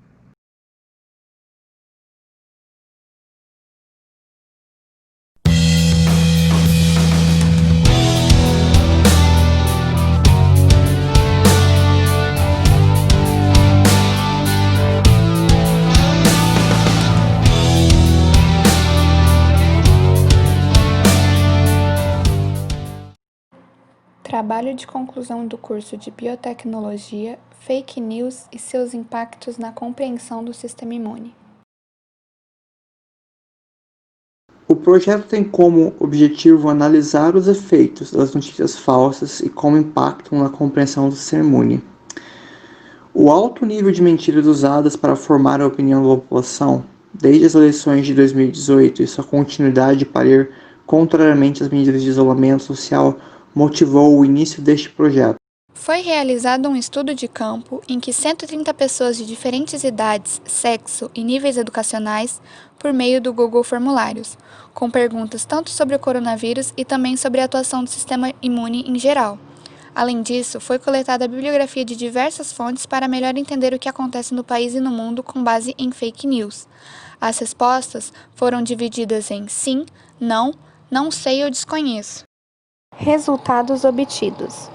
Trabalho de conclusão do curso de Biotecnologia, Fake News e seus impactos na compreensão do sistema imune. O projeto tem como objetivo analisar os efeitos das notícias falsas e como impactam na compreensão do sistema imune. O alto nível de mentiras usadas para formar a opinião da população, desde as eleições de 2018 e sua continuidade para ir contrariamente às medidas de isolamento social, motivou o início deste projeto. Foi realizado um estudo de campo em que 130 pessoas de diferentes idades, sexo e níveis educacionais, por meio do Google Formulários, com perguntas tanto sobre o coronavírus e também sobre a atuação do sistema imune em geral. Além disso, foi coletada a bibliografia de diversas fontes para melhor entender o que acontece no país e no mundo com base em fake news. As respostas foram divididas em sim, não sei ou desconheço. Resultados obtidos.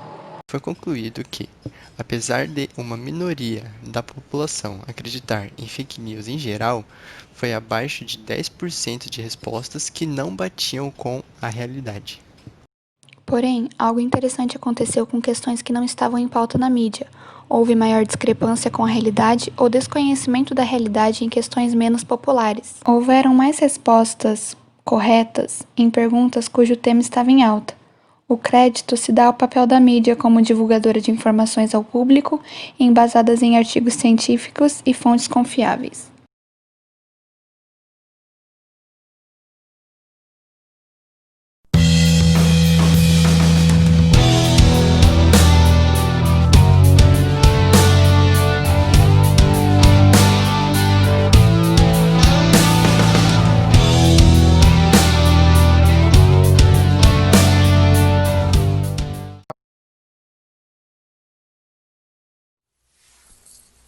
Foi concluído que, apesar de uma minoria da população acreditar em fake news em geral, foi abaixo de 10% de respostas que não batiam com a realidade. Porém, algo interessante aconteceu com questões que não estavam em pauta na mídia. Houve maior discrepância com a realidade ou desconhecimento da realidade em questões menos populares. Houveram mais respostas corretas em perguntas cujo tema estava em alta. O crédito se dá ao papel da mídia como divulgadora de informações ao público, embasadas em artigos científicos e fontes confiáveis.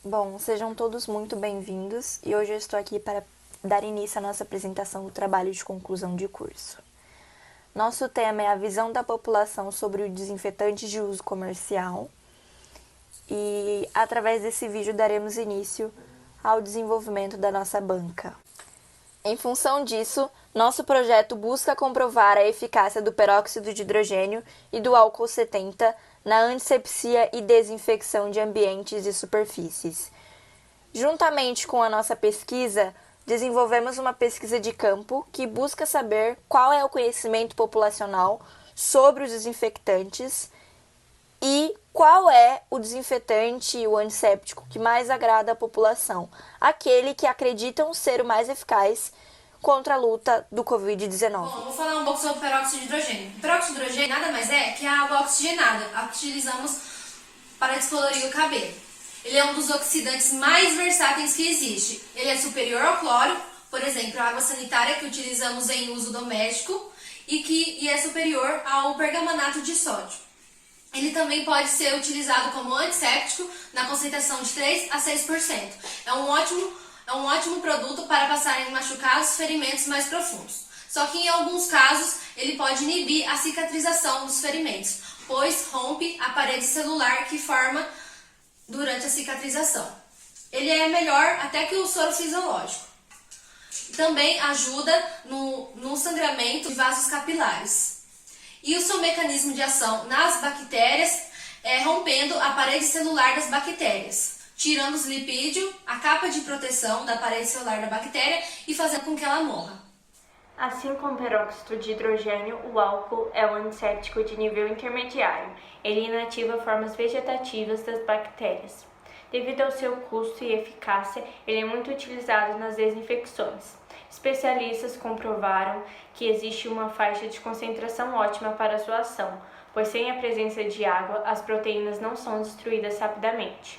Bom, sejam todos muito bem-vindos e hoje eu estou aqui para dar início à nossa apresentação do trabalho de conclusão de curso. Nosso tema é a visão da população sobre o desinfetante de uso comercial e, através desse vídeo, daremos início ao desenvolvimento da nossa banca. Em função disso, nosso projeto busca comprovar a eficácia do peróxido de hidrogênio e do álcool 70 na antisepsia e desinfecção de ambientes e superfícies. Juntamente com a nossa pesquisa, desenvolvemos uma pesquisa de campo que busca saber qual é o conhecimento populacional sobre os desinfectantes e qual é o desinfetante e o antisséptico que mais agrada à população, aquele que acreditam ser o mais eficaz contra a luta do Covid-19. Bom, vou falar um pouco sobre o peróxido de hidrogênio. O peróxido de hidrogênio nada mais é que a água oxigenada, a que utilizamos para descolorir o cabelo. Ele é um dos oxidantes mais versáteis que existe. Ele é superior ao cloro, por exemplo, a água sanitária que utilizamos em uso doméstico e é superior ao pergamanato de sódio. Ele também pode ser utilizado como antisséptico na concentração de 3 a 6%. É um ótimo produto para passar em machucados, ferimentos mais profundos. Só que em alguns casos ele pode inibir a cicatrização dos ferimentos, pois rompe a parede celular que forma durante a cicatrização. Ele é melhor até que o soro fisiológico. Também ajuda no sangramento de vasos capilares. E o seu mecanismo de ação nas bactérias é rompendo a parede celular das bactérias, tirando os lipídios, a capa de proteção da parede celular da bactéria e fazendo com que ela morra. Assim como o peróxido de hidrogênio, o álcool é um antisséptico de nível intermediário. Ele inativa formas vegetativas das bactérias. Devido ao seu custo e eficácia, ele é muito utilizado nas desinfecções. Especialistas comprovaram que existe uma faixa de concentração ótima para sua ação, pois sem a presença de água, as proteínas não são destruídas rapidamente.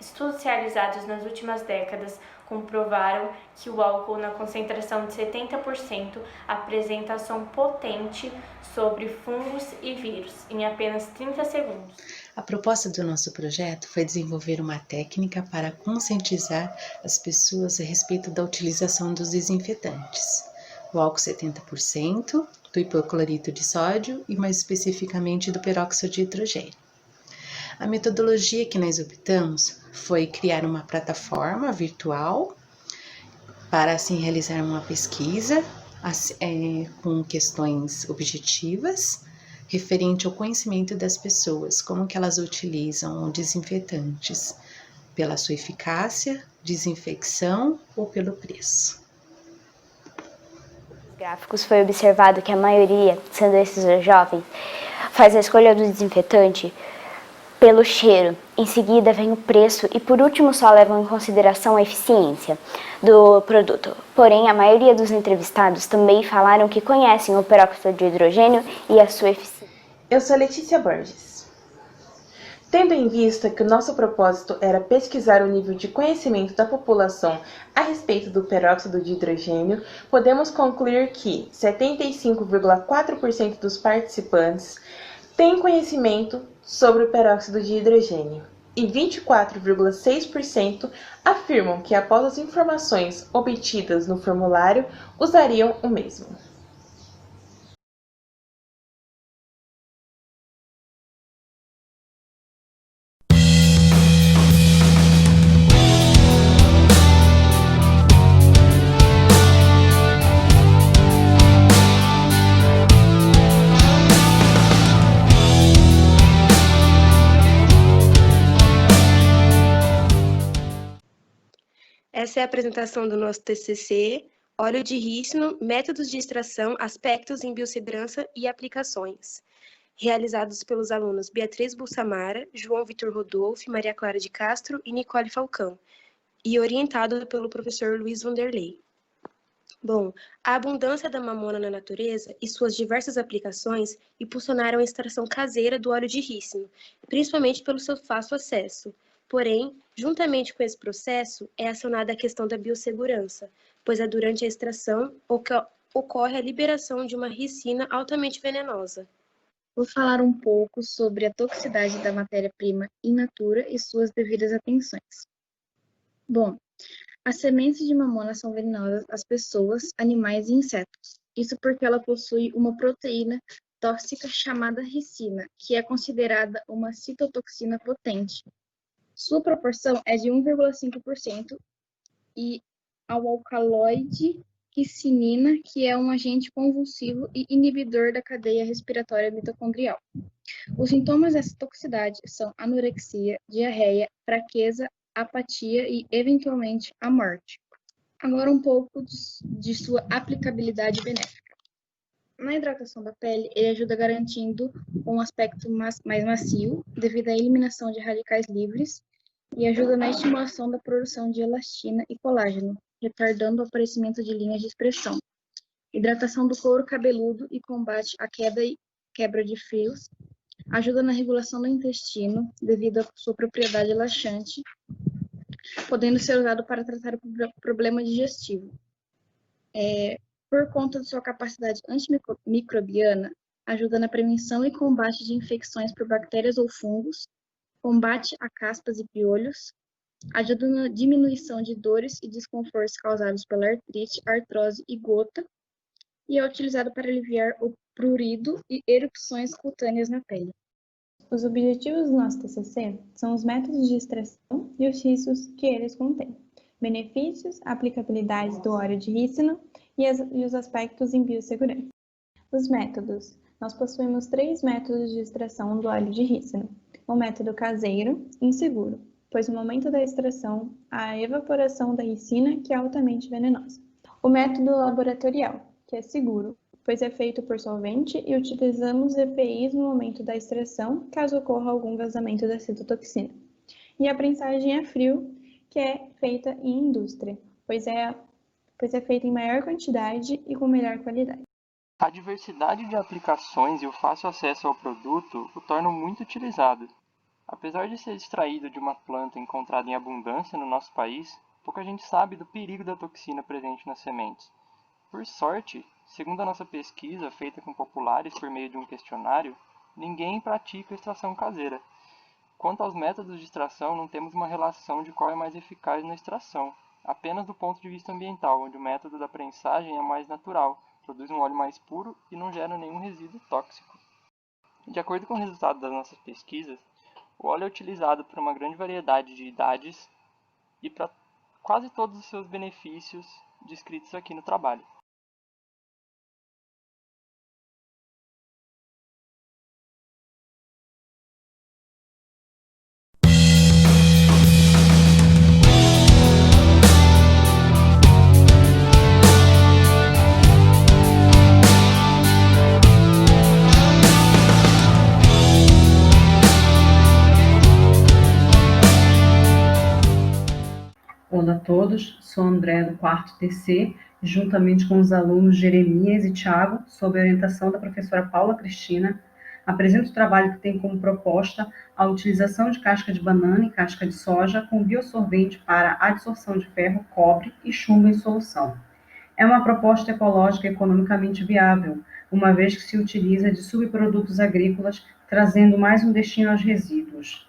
Estudos realizados nas últimas décadas comprovaram que o álcool na concentração de 70% apresenta ação potente sobre fungos e vírus em apenas 30 segundos. A proposta do nosso projeto foi desenvolver uma técnica para conscientizar as pessoas a respeito da utilização dos desinfetantes. O álcool 70%, do hipoclorito de sódio e mais especificamente do peróxido de hidrogênio. A metodologia que nós optamos foi criar uma plataforma virtual para assim realizar uma pesquisa com questões objetivas referente ao conhecimento das pessoas, como que elas utilizam desinfetantes, pela sua eficácia, desinfecção ou pelo preço. Nos gráficos foi observado que a maioria, sendo esses os jovens, faz a escolha do desinfetante pelo cheiro. Em seguida vem o preço e por último só levam em consideração a eficiência do produto. Porém, a maioria dos entrevistados também falaram que conhecem o peróxido de hidrogênio e a sua eficiência. Eu sou Letícia Borges. Tendo em vista que o nosso propósito era pesquisar o nível de conhecimento da população a respeito do peróxido de hidrogênio, podemos concluir que 75,4% dos participantes têm conhecimento sobre o peróxido de hidrogênio e 24,6% afirmam que, após as informações obtidas no formulário, usariam o mesmo. Essa é a apresentação do nosso TCC, óleo de rícino, métodos de extração, aspectos em biossegurança e aplicações, realizados pelos alunos Beatriz Bussamara, João Vitor Rodolfo, Maria Clara de Castro e Nicole Falcão, e orientado pelo professor Luiz Vanderlei. Bom, a abundância da mamona na natureza e suas diversas aplicações impulsionaram a extração caseira do óleo de rícino, principalmente pelo seu fácil acesso. Porém, juntamente com esse processo, é acionada a questão da biossegurança, pois é durante a extração ocorre a liberação de uma ricina altamente venenosa. Vou falar um pouco sobre a toxicidade da matéria-prima in natura e suas devidas atenções. Bom, as sementes de mamona são venenosas às pessoas, animais e insetos. Isso porque ela possui uma proteína tóxica chamada ricina, que é considerada uma citotoxina potente. Sua proporção é de 1,5% e ao alcaloide ricinina, que é um agente convulsivo e inibidor da cadeia respiratória mitocondrial. Os sintomas dessa toxicidade são anorexia, diarreia, fraqueza, apatia e, eventualmente, a morte. Agora um pouco de sua aplicabilidade benéfica. Na hidratação da pele, ele ajuda garantindo um aspecto mais macio, devido à eliminação de radicais livres, e ajuda na estimulação da produção de elastina e colágeno, retardando o aparecimento de linhas de expressão. Hidratação do couro cabeludo e combate a queda e quebra de fios. Ajuda na regulação do intestino, devido à sua propriedade laxante, podendo ser usado para tratar o problema digestivo. Por conta de sua capacidade antimicrobiana, ajuda na prevenção e combate de infecções por bactérias ou fungos, combate a caspas e piolhos, ajuda na diminuição de dores e desconfortos causados pela artrite, artrose e gota, e é utilizado para aliviar o prurido e erupções cutâneas na pele. Os objetivos do nosso TCC são os métodos de extração e os riscos que eles contêm, benefícios, aplicabilidade do óleo de rícino e os aspectos em biossegurança. Os métodos. Nós possuímos 3 métodos de extração do óleo de rícino. O método caseiro, inseguro, pois no momento da extração há a evaporação da ricina, que é altamente venenosa. O método laboratorial, que é seguro, pois é feito por solvente e utilizamos EPIs no momento da extração, caso ocorra algum vazamento da citotoxina. E a prensagem a frio, que é feita em indústria, pois é feita em maior quantidade e com melhor qualidade. A diversidade de aplicações e o fácil acesso ao produto o tornam muito utilizado. Apesar de ser extraído de uma planta encontrada em abundância no nosso país, pouca gente sabe do perigo da toxina presente nas sementes. Por sorte, segundo a nossa pesquisa feita com populares por meio de um questionário, ninguém pratica extração caseira. Quanto aos métodos de extração, não temos uma relação de qual é mais eficaz na extração, apenas do ponto de vista ambiental, onde o método da prensagem é mais natural, produz um óleo mais puro e não gera nenhum resíduo tóxico. De acordo com o resultado das nossas pesquisas, o óleo é utilizado por uma grande variedade de idades e para quase todos os seus benefícios descritos aqui no trabalho. Olá a todos, sou André do 4º TC, juntamente com os alunos Jeremias e Thiago, sob a orientação da professora Paula Cristina, apresento o trabalho que tem como proposta a utilização de casca de banana e casca de soja com biosorvente para adsorção de ferro, cobre e chumbo em solução. É uma proposta ecológica e economicamente viável, uma vez que se utiliza de subprodutos agrícolas, trazendo mais um destino aos resíduos.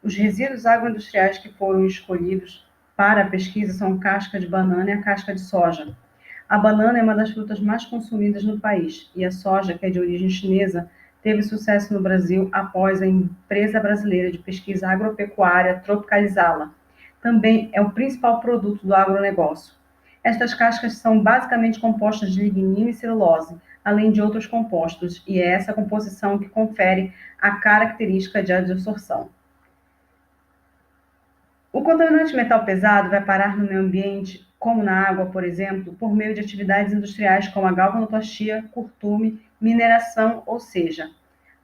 Os resíduos agroindustriais que foram escolhidos para a pesquisa são a casca de banana e a casca de soja. A banana é uma das frutas mais consumidas no país, e a soja, que é de origem chinesa, teve sucesso no Brasil após a empresa brasileira de pesquisa agropecuária tropicalizá-la. Também é o principal produto do agronegócio. Estas cascas são basicamente compostas de lignina e celulose, além de outros compostos, e é essa composição que confere a característica de adsorção. O contaminante metal pesado vai parar no meio ambiente, como na água, por exemplo, por meio de atividades industriais como a galvanoplastia, curtume, mineração, ou seja,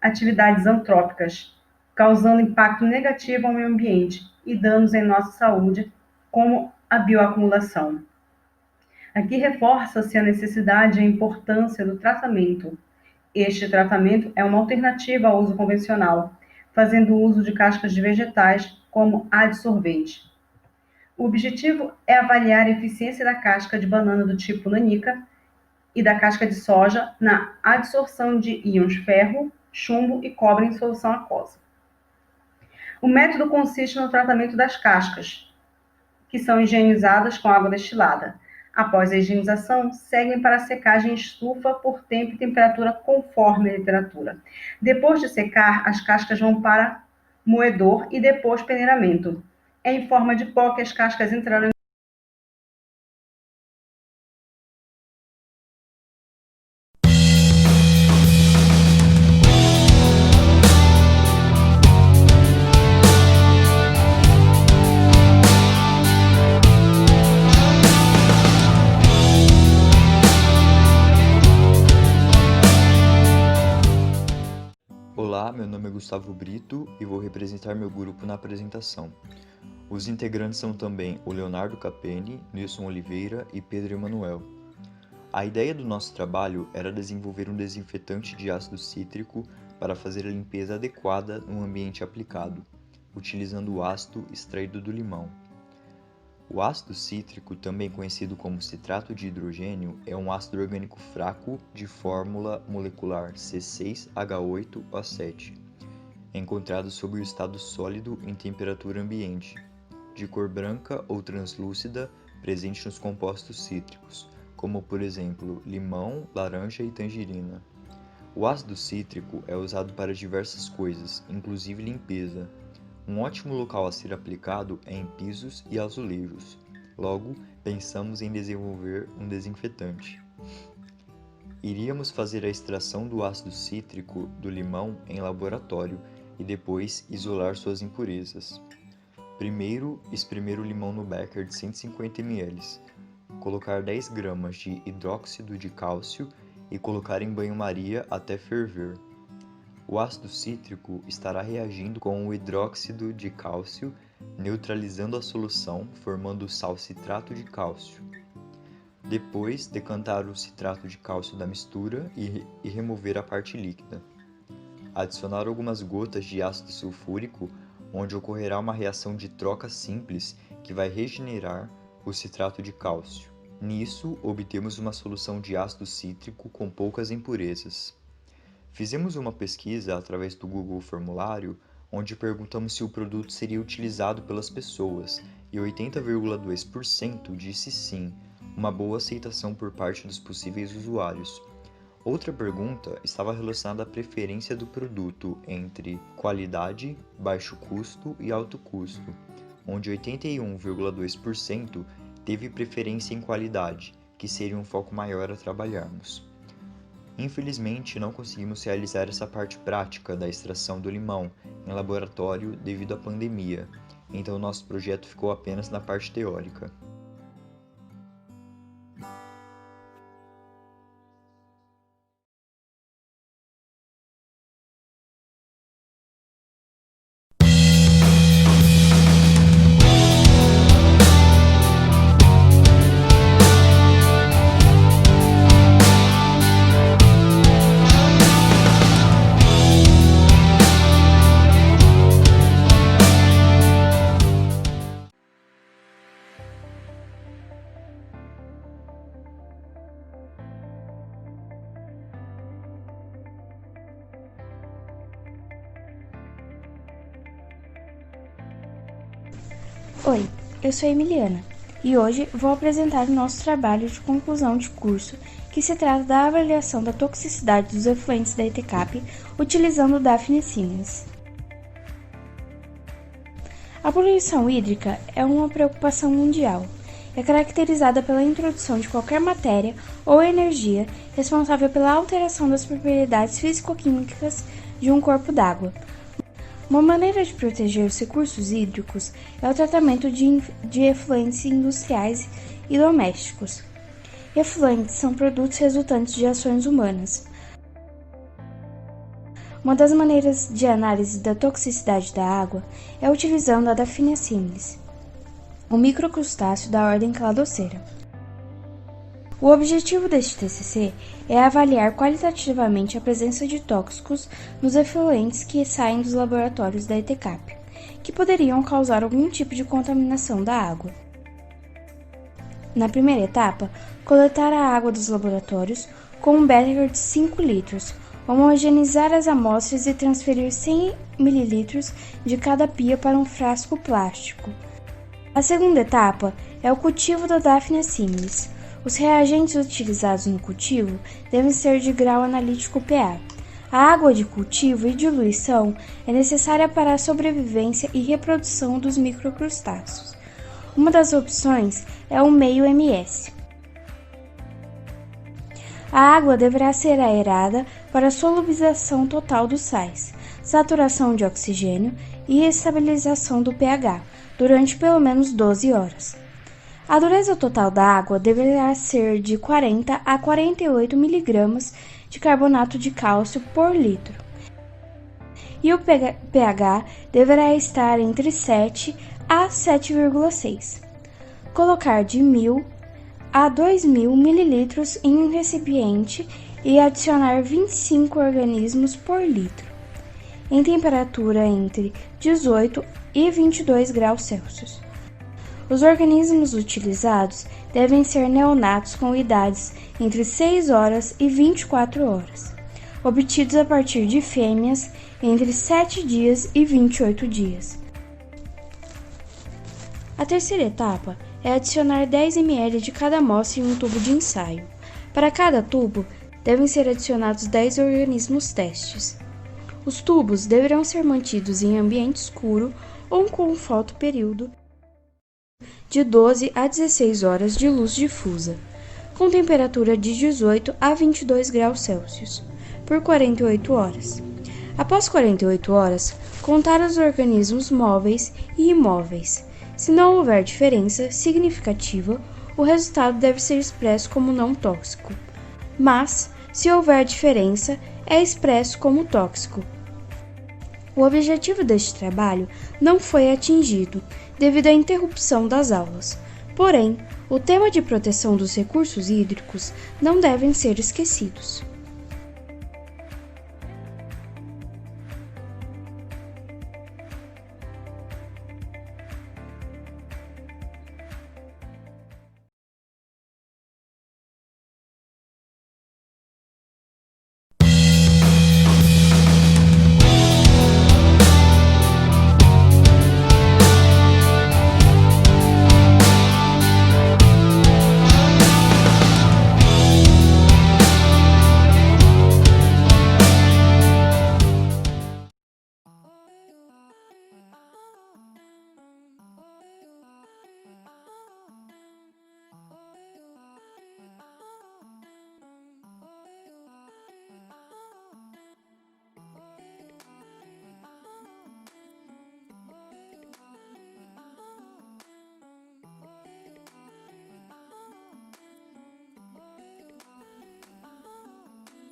atividades antrópicas, causando impacto negativo ao meio ambiente e danos em nossa saúde, como a bioacumulação. Aqui reforça-se a necessidade e a importância do tratamento. Este tratamento é uma alternativa ao uso convencional, fazendo uso de cascas de vegetais como adsorvente. O objetivo é avaliar a eficiência da casca de banana do tipo nanica e da casca de soja na adsorção de íons ferro, chumbo e cobre em solução aquosa. O método consiste no tratamento das cascas, que são higienizadas com água destilada. Após a higienização, seguem para a secagem em estufa por tempo e temperatura conforme a literatura. Depois de secar, as cascas vão para moedor e depois peneiramento. É em forma de pó que as cascas entrarão em Olá, meu nome é Gustavo Brito e vou representar meu grupo na apresentação. Os integrantes são também o Leonardo Capeni, Nilson Oliveira e Pedro Emanuel. A ideia do nosso trabalho era desenvolver um desinfetante de ácido cítrico para fazer a limpeza adequada no ambiente aplicado, utilizando o ácido extraído do limão. O ácido cítrico, também conhecido como citrato de hidrogênio, é um ácido orgânico fraco de fórmula molecular C6H8O7, encontrado sob o estado sólido em temperatura ambiente, de cor branca ou translúcida, presente nos compostos cítricos, como por exemplo limão, laranja e tangerina. O ácido cítrico é usado para diversas coisas, inclusive limpeza. Um ótimo local a ser aplicado é em pisos e azulejos. Logo, pensamos em desenvolver um desinfetante. Iríamos fazer a extração do ácido cítrico do limão em laboratório e depois isolar suas impurezas. Primeiro, espremer o limão no becker de 150 ml, colocar 10 gramas de hidróxido de cálcio e colocar em banho-maria até ferver. O ácido cítrico estará reagindo com o hidróxido de cálcio, neutralizando a solução, formando o sal citrato de cálcio. Depois, decantar o citrato de cálcio da mistura e remover a parte líquida. Adicionar algumas gotas de ácido sulfúrico, onde ocorrerá uma reação de troca simples que vai regenerar o citrato de cálcio. Nisso, obtemos uma solução de ácido cítrico com poucas impurezas. Fizemos uma pesquisa através do Google Formulário, onde perguntamos se o produto seria utilizado pelas pessoas, e 80,2% disse sim, uma boa aceitação por parte dos possíveis usuários. Outra pergunta estava relacionada à preferência do produto entre qualidade, baixo custo e alto custo, onde 81,2% teve preferência em qualidade, que seria um foco maior a trabalharmos. Infelizmente, não conseguimos realizar essa parte prática da extração do limão em laboratório devido à pandemia, então nosso projeto ficou apenas na parte teórica. Oi, eu sou a Emiliana e hoje vou apresentar o nosso trabalho de conclusão de curso, que se trata da avaliação da toxicidade dos efluentes da ETCAP utilizando o Daphne Siemens. A poluição hídrica é uma preocupação mundial. É caracterizada pela introdução de qualquer matéria ou energia responsável pela alteração das propriedades físico-químicas de um corpo d'água. Uma maneira de proteger os recursos hídricos é o tratamento de efluentes industriais e domésticos. Efluentes são produtos resultantes de ações humanas. Uma das maneiras de análise da toxicidade da água é utilizando a Daphne Siemens, um microcrustáceo da ordem Cladocera. O objetivo deste TCC é avaliar qualitativamente a presença de tóxicos nos efluentes que saem dos laboratórios da ETCAP, que poderiam causar algum tipo de contaminação da água. Na primeira etapa, coletar a água dos laboratórios com um becker de 5 litros, homogeneizar as amostras e transferir 100 ml de cada pia para um frasco plástico. A segunda etapa é o cultivo da Daphnia similis. Os reagentes utilizados no cultivo devem ser de grau analítico pH. A água de cultivo e diluição é necessária para a sobrevivência e reprodução dos microcrustáceos. Uma das opções é o meio MS. A água deverá ser aerada para a solubilização total dos sais, saturação de oxigênio e estabilização do pH durante pelo menos 12 horas. A dureza total da água deverá ser de 40 a 48 mg de carbonato de cálcio por litro. E o pH deverá estar entre 7 a 7,6. Colocar de 1.000 a 2.000 ml em um recipiente e adicionar 25 organismos por litro, em temperatura entre 18 e 22 graus Celsius. Os organismos utilizados devem ser neonatos com idades entre 6 horas e 24 horas, obtidos a partir de fêmeas entre 7 dias e 28 dias. A terceira etapa é adicionar 10 ml de cada amostra em um tubo de ensaio. Para cada tubo, devem ser adicionados 10 organismos testes. Os tubos deverão ser mantidos em ambiente escuro ou com fotoperíodo de 12 a 16 horas de luz difusa, com temperatura de 18 a 22 graus Celsius, por 48 horas. Após 48 horas, contar os organismos móveis e imóveis. Se não houver diferença significativa, o resultado deve ser expresso como não tóxico. Mas, se houver diferença, é expresso como tóxico. O objetivo deste trabalho não foi atingido devido à interrupção das aulas. Porém, o tema de proteção dos recursos hídricos não devem ser esquecidos.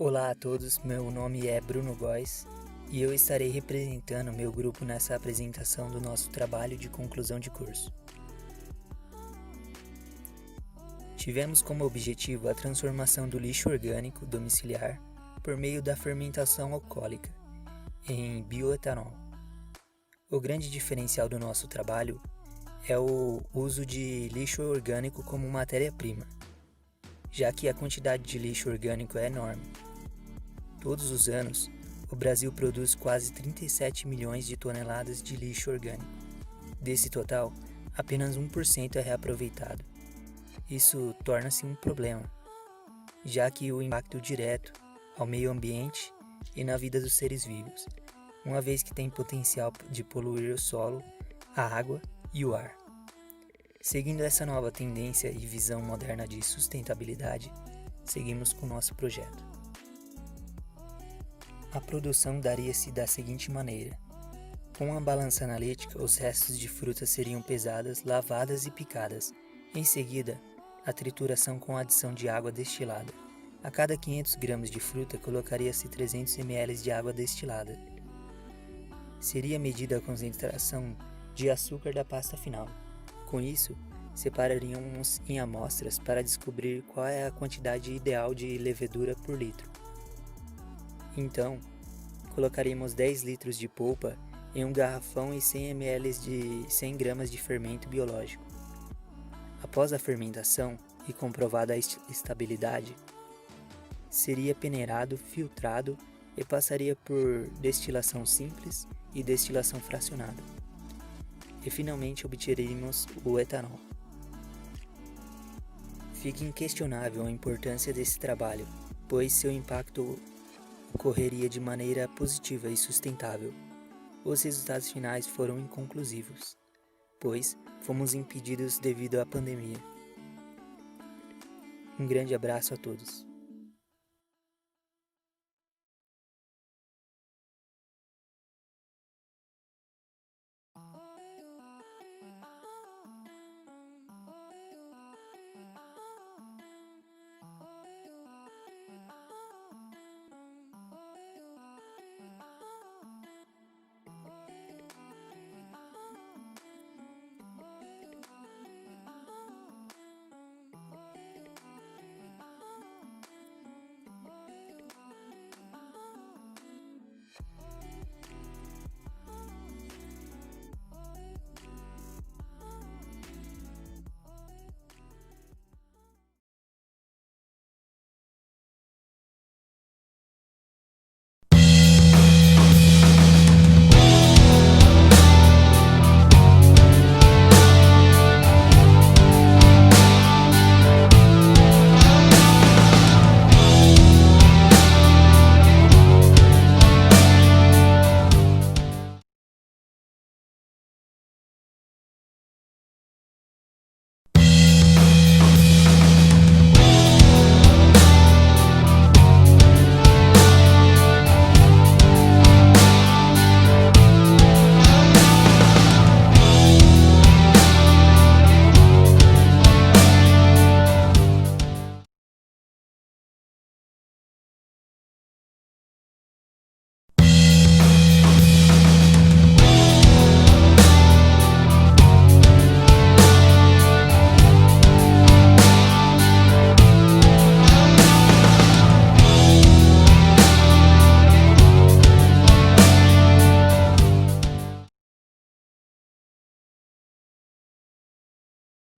Olá a todos, meu nome é Bruno Góes e eu estarei representando meu grupo nessa apresentação do nosso trabalho de conclusão de curso. Tivemos como objetivo a transformação do lixo orgânico domiciliar por meio da fermentação alcoólica em bioetanol. O grande diferencial do nosso trabalho é o uso de lixo orgânico como matéria-prima, já que a quantidade de lixo orgânico é enorme. Todos os anos, o Brasil produz quase 37 milhões de toneladas de lixo orgânico. Desse total, apenas 1% é reaproveitado. Isso torna-se um problema, já que o impacto direto ao meio ambiente e na vida dos seres vivos, uma vez que tem potencial de poluir o solo, a água e o ar. Seguindo essa nova tendência e visão moderna de sustentabilidade, seguimos com o nosso projeto. A produção daria-se da seguinte maneira. Com uma balança analítica, os restos de frutas seriam pesadas, lavadas e picadas. Em seguida, a trituração com a adição de água destilada. A cada 500 gramas de fruta, colocaria-se 300 ml de água destilada. Seria medida a concentração de açúcar da pasta final. Com isso, separaríamos em amostras para descobrir qual é a quantidade ideal de levedura por litro. Então, colocaríamos 10 litros de polpa em um garrafão e 100 ml de 100 gramas de fermento biológico. Após a fermentação e comprovada a estabilidade, seria peneirado, filtrado e passaria por destilação simples e destilação fracionada. E finalmente obteríamos o etanol. Fica inquestionável a importância desse trabalho, pois seu impacto ocorreria de maneira positiva e sustentável. Os resultados finais foram inconclusivos, pois fomos impedidos devido à pandemia. Um grande abraço a todos.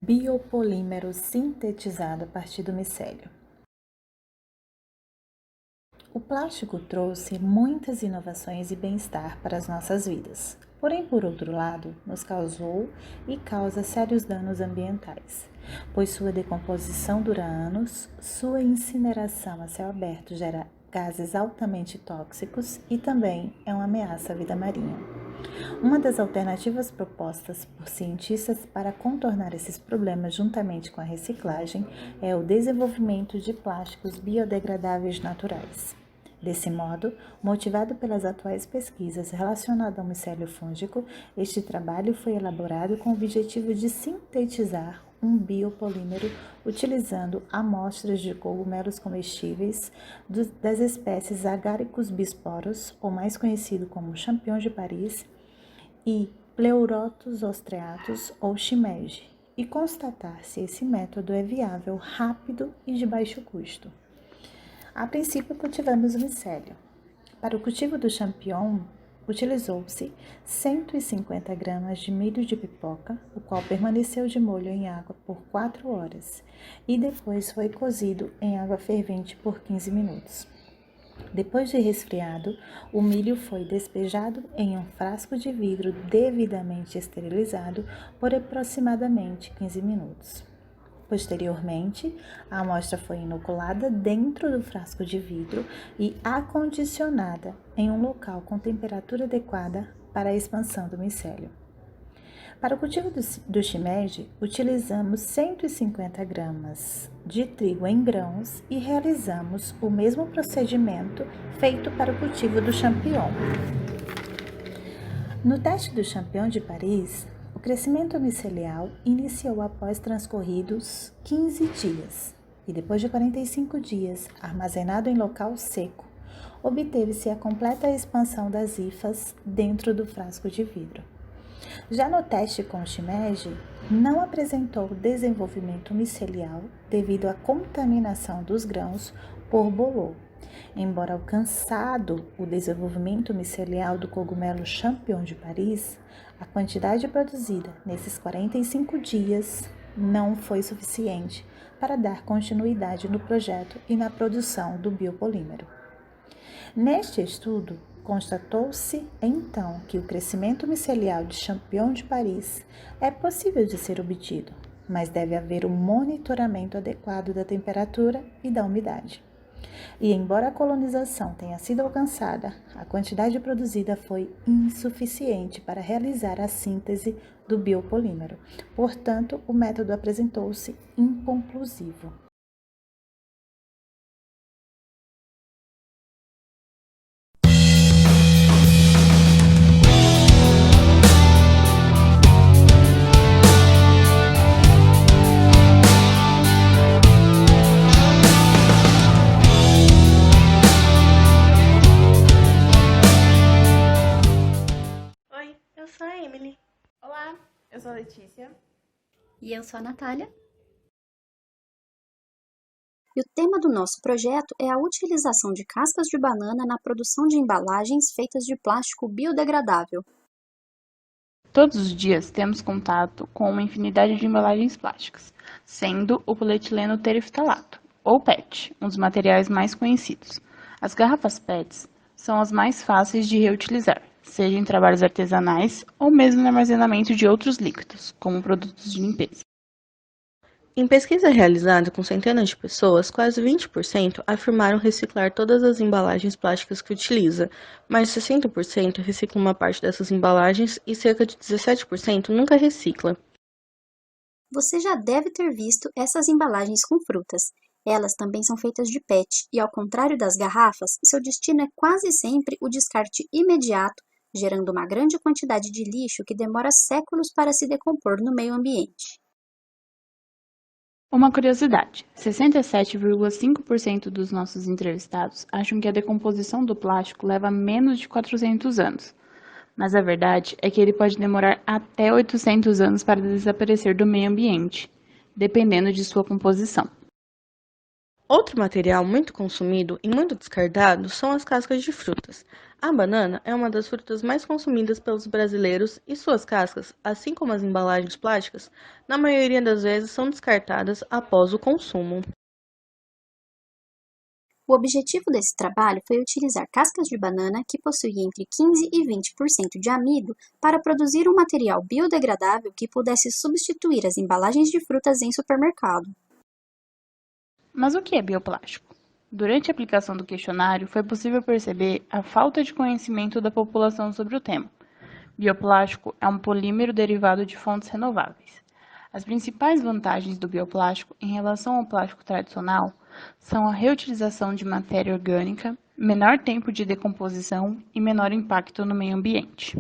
Biopolímero sintetizado a partir do micélio. O plástico trouxe muitas inovações e bem-estar para as nossas vidas. Porém, por outro lado, nos causou e causa sérios danos ambientais, pois sua decomposição dura anos, sua incineração a céu aberto gera gases altamente tóxicos e também é uma ameaça à vida marinha. Uma das alternativas propostas por cientistas para contornar esses problemas juntamente com a reciclagem é o desenvolvimento de plásticos biodegradáveis naturais. Desse modo, motivado pelas atuais pesquisas relacionadas ao micélio fúngico, este trabalho foi elaborado com o objetivo de sintetizar um biopolímero utilizando amostras de cogumelos comestíveis das espécies Agaricus bisporus, ou mais conhecido como champignon de Paris, e Pleurotus ostreatus ou shimeji, e constatar se esse método é viável, rápido e de baixo custo. A princípio, cultivamos o micélio. Para o cultivo do champignon, utilizou-se 150 gramas de milho de pipoca, o qual permaneceu de molho em água por 4 horas e depois foi cozido em água fervente por 15 minutos. Depois de resfriado, o milho foi despejado em um frasco de vidro devidamente esterilizado por aproximadamente 15 minutos. Posteriormente, a amostra foi inoculada dentro do frasco de vidro e acondicionada em um local com temperatura adequada para a expansão do micélio. Para o cultivo do shimeji, utilizamos 150 gramas de trigo em grãos e realizamos o mesmo procedimento feito para o cultivo do champignon. No teste do champignon de Paris, o crescimento micelial iniciou após transcorridos 15 dias e depois de 45 dias, armazenado em local seco, obteve-se a completa expansão das hifas dentro do frasco de vidro. Já no teste com o shimeji, não apresentou desenvolvimento micelial devido à contaminação dos grãos por bolor, embora alcançado o desenvolvimento micelial do cogumelo champignon de Paris, a quantidade produzida nesses 45 dias não foi suficiente para dar continuidade no projeto e na produção do biopolímero. Neste estudo, constatou-se então que o crescimento micelial de champignon de Paris é possível de ser obtido, mas deve haver um monitoramento adequado da temperatura e da umidade. E embora a colonização tenha sido alcançada, a quantidade produzida foi insuficiente para realizar a síntese do biopolímero. Portanto, o método apresentou-se inconclusivo. Oi, eu sou a Emily. Olá, eu sou a Letícia. E eu sou a Natália. E o tema do nosso projeto é a utilização de cascas de banana na produção de embalagens feitas de plástico biodegradável. Todos os dias temos contato com uma infinidade de embalagens plásticas, sendo o polietileno tereftalato, ou PET, um dos materiais mais conhecidos. As garrafas PETs são as mais fáceis de reutilizar, seja em trabalhos artesanais ou mesmo no armazenamento de outros líquidos, como produtos de limpeza. Em pesquisa realizada com centenas de pessoas, quase 20% afirmaram reciclar todas as embalagens plásticas que utiliza, mais de 60% reciclam uma parte dessas embalagens e cerca de 17% nunca recicla. Você já deve ter visto essas embalagens com frutas. Elas também são feitas de PET e, ao contrário das garrafas, seu destino é quase sempre o descarte imediato, gerando uma grande quantidade de lixo que demora séculos para se decompor no meio ambiente. Uma curiosidade, 67,5% dos nossos entrevistados acham que a decomposição do plástico leva menos de 400 anos. Mas a verdade é que ele pode demorar até 800 anos para desaparecer do meio ambiente, dependendo de sua composição. Outro material muito consumido e muito descartado são as cascas de frutas. A banana é uma das frutas mais consumidas pelos brasileiros e suas cascas, assim como as embalagens plásticas, na maioria das vezes são descartadas após o consumo. O objetivo desse trabalho foi utilizar cascas de banana que possuem entre 15% e 20% de amido para produzir um material biodegradável que pudesse substituir as embalagens de frutas em supermercado. Mas o que é bioplástico? Durante a aplicação do questionário, foi possível perceber a falta de conhecimento da população sobre o tema. Bioplástico é um polímero derivado de fontes renováveis. As principais vantagens do bioplástico em relação ao plástico tradicional são a reutilização de matéria orgânica, menor tempo de decomposição e menor impacto no meio ambiente.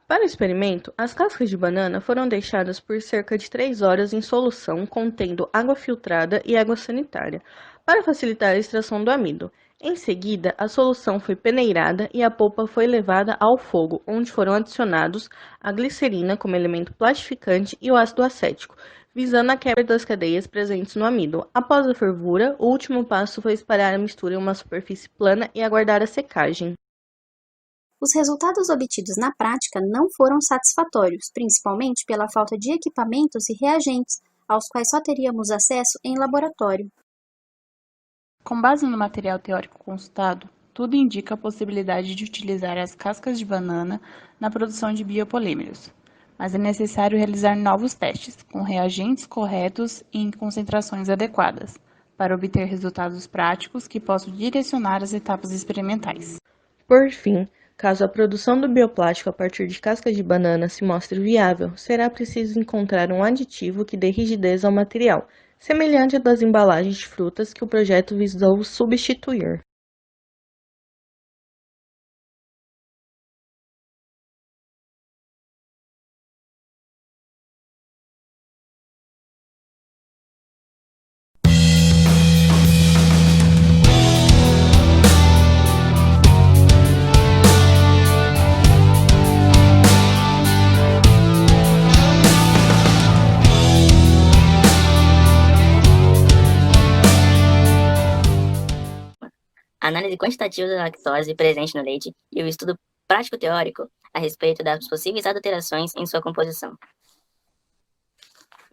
Para o experimento, as cascas de banana foram deixadas por cerca de 3 horas em solução contendo água filtrada e água sanitária, para facilitar a extração do amido. Em seguida, a solução foi peneirada e a polpa foi levada ao fogo, onde foram adicionados a glicerina como elemento plastificante e o ácido acético, visando a quebra das cadeias presentes no amido. Após a fervura, o último passo foi espalhar a mistura em uma superfície plana e aguardar a secagem. Os resultados obtidos na prática não foram satisfatórios, principalmente pela falta de equipamentos e reagentes, aos quais só teríamos acesso em laboratório. Com base no material teórico consultado, tudo indica a possibilidade de utilizar as cascas de banana na produção de biopolímeros, mas é necessário realizar novos testes, com reagentes corretos e em concentrações adequadas, para obter resultados práticos que possam direcionar as etapas experimentais. Por fim, caso a produção do bioplástico a partir de cascas de banana se mostre viável, será preciso encontrar um aditivo que dê rigidez ao material, semelhante à das embalagens de frutas que o projeto visou substituir. A análise quantitativa da lactose presente no leite e o estudo prático-teórico a respeito das possíveis alterações em sua composição.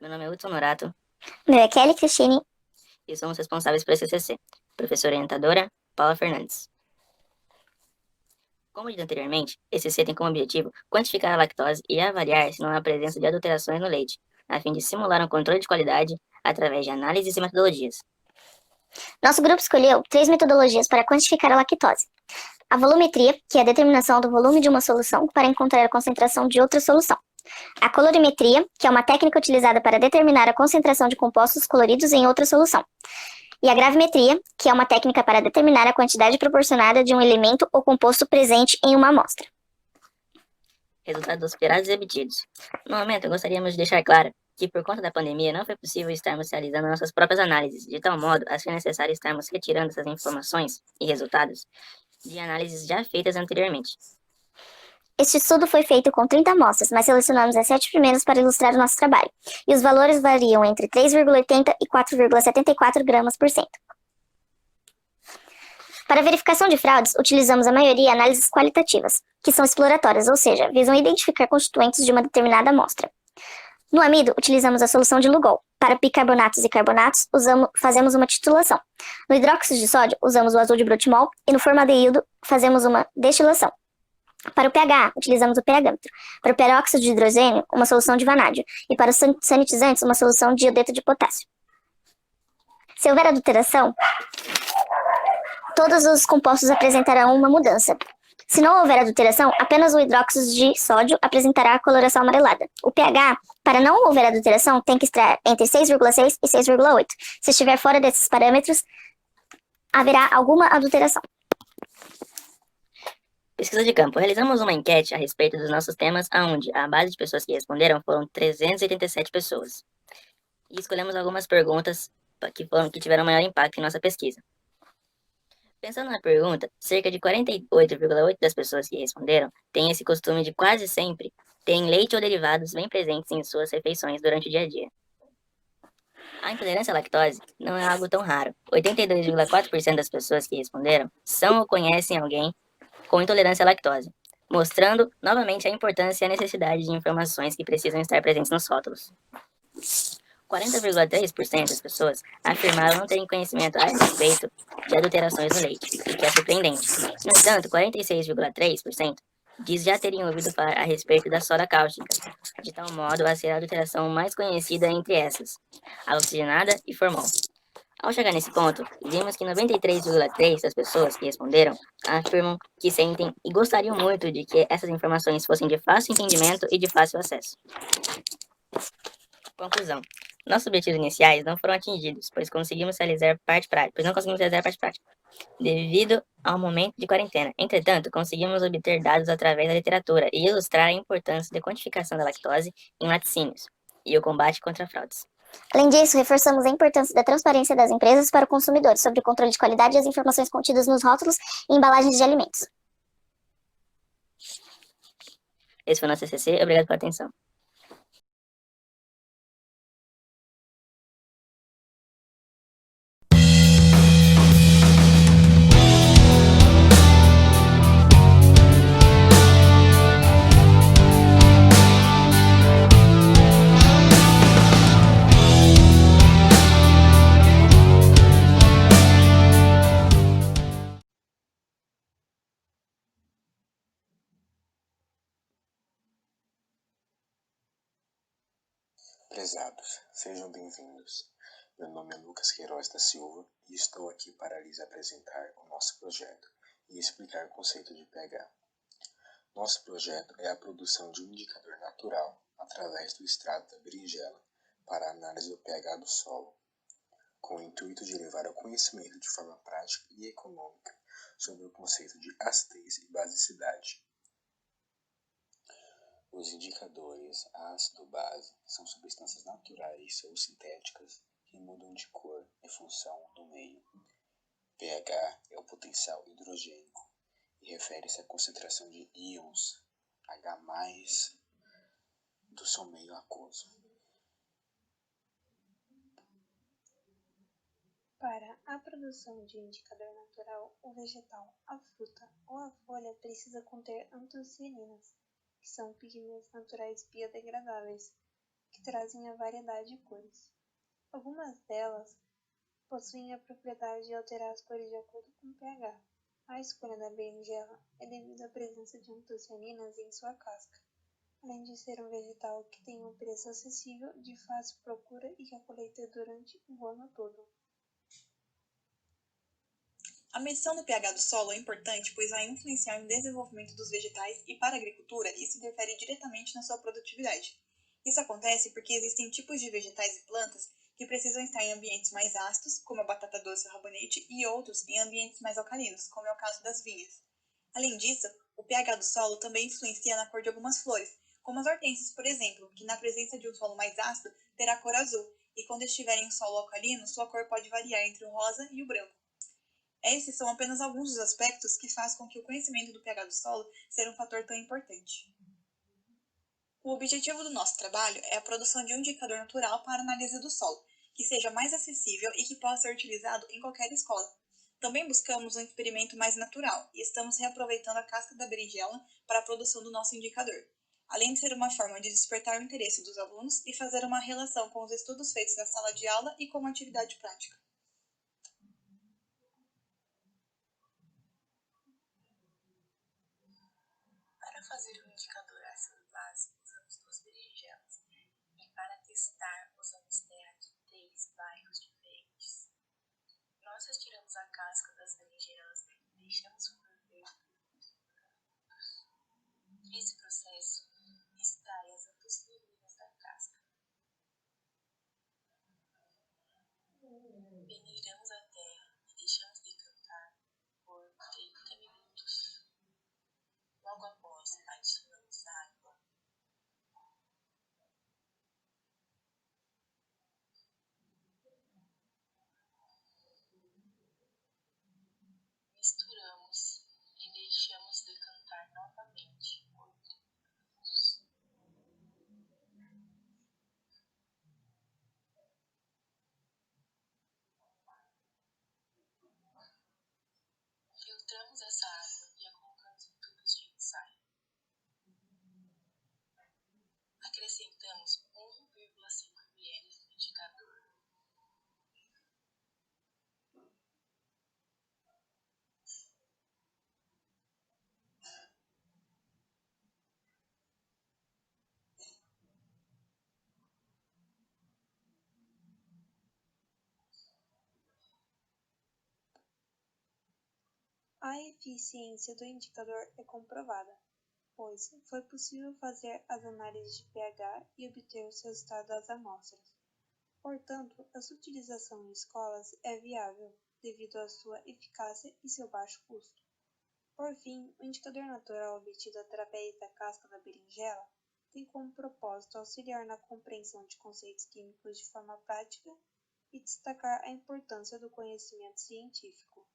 Meu nome é Hudson Norato. Meu é Kelly Cristine. E somos responsáveis por esse TCC. Professora orientadora, Paula Fernandes. Como dito anteriormente, esse C tem como objetivo quantificar a lactose e avaliar se não há presença de adulterações no leite, a fim de simular um controle de qualidade através de análises e metodologias. Nosso grupo escolheu 3 metodologias para quantificar a lactose. A volumetria, que é a determinação do volume de uma solução para encontrar a concentração de outra solução. A colorimetria, que é uma técnica utilizada para determinar a concentração de compostos coloridos em outra solução. E a gravimetria, que é uma técnica para determinar a quantidade proporcionada de um elemento ou composto presente em uma amostra. Resultados esperados e obtidos. No momento, gostaríamos de deixar claro que, por conta da pandemia, não foi possível estarmos realizando nossas próprias análises, de tal modo a ser necessário estarmos retirando essas informações e resultados de análises já feitas anteriormente. Este estudo foi feito com 30 amostras, mas selecionamos as 7 primeiras para ilustrar o nosso trabalho, e os valores variam entre 3,80 e 4,74 gramas por cento. Para a verificação de fraudes, utilizamos a maioria análises qualitativas, que são exploratórias, ou seja, visam identificar constituintes de uma determinada amostra. No amido, utilizamos a solução de Lugol. Para bicarbonatos e carbonatos, fazemos uma titulação. No hidróxido de sódio, usamos o azul de Brotimol, e no formaldeído, fazemos uma destilação. Para o pH, utilizamos o pH-metro. Para o peróxido de hidrogênio, uma solução de vanádio. E para os sanitizantes, uma solução de iodeto de potássio. Se houver adulteração, todos os compostos apresentarão uma mudança. Se não houver adulteração, apenas o hidróxido de sódio apresentará a coloração amarelada. O pH, para não houver adulteração, tem que estar entre 6,6 e 6,8. Se estiver fora desses parâmetros, haverá alguma adulteração. Pesquisa de campo. Realizamos uma enquete a respeito dos nossos temas, onde a base de pessoas que responderam foram 387 pessoas. E escolhemos algumas perguntas que tiveram maior impacto em nossa pesquisa. Pensando na pergunta, cerca de 48,8% das pessoas que responderam têm esse costume de quase sempre terem leite ou derivados bem presentes em suas refeições durante o dia a dia. A intolerância à lactose não é algo tão raro. 82,4% das pessoas que responderam são ou conhecem alguém com intolerância à lactose, mostrando novamente a importância e a necessidade de informações que precisam estar presentes nos rótulos. 40,3% das pessoas afirmaram não terem conhecimento a respeito de adulterações no leite, o que é surpreendente. No entanto, 46,3% diz já terem ouvido falar a respeito da soda cáustica, de tal modo a ser a adulteração mais conhecida entre essas, a oxigenada e formol. Ao chegar nesse ponto, vimos que 93,3% das pessoas que responderam afirmam que sentem e gostariam muito de que essas informações fossem de fácil entendimento e de fácil acesso. Conclusão. Nossos objetivos iniciais não foram atingidos, pois não conseguimos realizar parte prática, devido ao momento de quarentena. Entretanto, conseguimos obter dados através da literatura e ilustrar a importância da quantificação da lactose em laticínios e o combate contra fraudes. Além disso, reforçamos a importância da transparência das empresas para o consumidor sobre o controle de qualidade e as informações contidas nos rótulos e embalagens de alimentos. Esse foi o nosso TCC. Obrigado pela atenção. Prezados, sejam bem-vindos. Meu nome é Lucas Queiroz da Silva e estou aqui para lhes apresentar o nosso projeto e explicar o conceito de pH. Nosso projeto é a produção de um indicador natural através do extrato da berinjela para a análise do pH do solo, com o intuito de levar ao conhecimento de forma prática e econômica sobre o conceito de acidez e basicidade. Os indicadores ácido-base são substâncias naturais ou sintéticas que mudam de cor em função do meio. pH é o potencial hidrogênico e refere-se à concentração de íons H+, do seu meio aquoso. Para a produção de indicador natural, o vegetal, a fruta ou a folha precisa conter antocianinas, que são pigmentos naturais biodegradáveis, que trazem a variedade de cores. Algumas delas possuem a propriedade de alterar as cores de acordo com o pH. A escolha da berinjela é devido à presença de antocianinas em sua casca, além de ser um vegetal que tem um preço acessível, de fácil procura e que a colheita é durante o ano todo. A medição do pH do solo é importante, pois vai influenciar no desenvolvimento dos vegetais e, para a agricultura, isso interfere diretamente na sua produtividade. Isso acontece porque existem tipos de vegetais e plantas que precisam estar em ambientes mais ácidos, como a batata doce e o rabanete, e outros em ambientes mais alcalinos, como é o caso das vinhas. Além disso, o pH do solo também influencia na cor de algumas flores, como as hortênsias, por exemplo, que na presença de um solo mais ácido terá cor azul, e quando estiver em um solo alcalino, sua cor pode variar entre o rosa e o branco. Esses são apenas alguns dos aspectos que fazem com que o conhecimento do pH do solo seja um fator tão importante. O objetivo do nosso trabalho é a produção de um indicador natural para a análise do solo, que seja mais acessível e que possa ser utilizado em qualquer escola. Também buscamos um experimento mais natural e estamos reaproveitando a casca da berinjela para a produção do nosso indicador, além de ser uma forma de despertar o interesse dos alunos e fazer uma relação com os estudos feitos na sala de aula e com uma atividade prática. Para fazer um indicador ácido base, usamos 2 berinjelas, e para testar, usamos terra de 3 bairros diferentes. Nós retiramos a casca das berinjelas e deixamos ferver por 20 minutos. Esse processo extrai as antocianinas da casca. Peneiramos a terra e deixamos decantar por 30 minutos. Logo após, adicionamos água. Misturamos e deixamos decantar novamente por 30 minutos. Filtramos essa água e a colocamos em tubos de ensaio. Acrescentamos 1,5 ml no indicador. A eficiência do indicador é comprovada, pois foi possível fazer as análises de pH e obter os resultados das amostras. Portanto, a sua utilização em escolas é viável, devido à sua eficácia e seu baixo custo. Por fim, o indicador natural obtido através da casca da berinjela tem como propósito auxiliar na compreensão de conceitos químicos de forma prática e destacar a importância do conhecimento científico.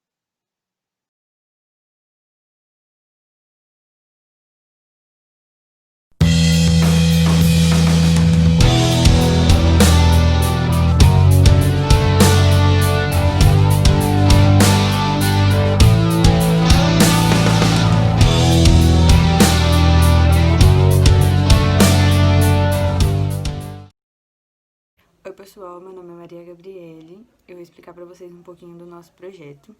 Oi pessoal, meu nome é Maria Gabriele, eu vou explicar para vocês um pouquinho do nosso projeto.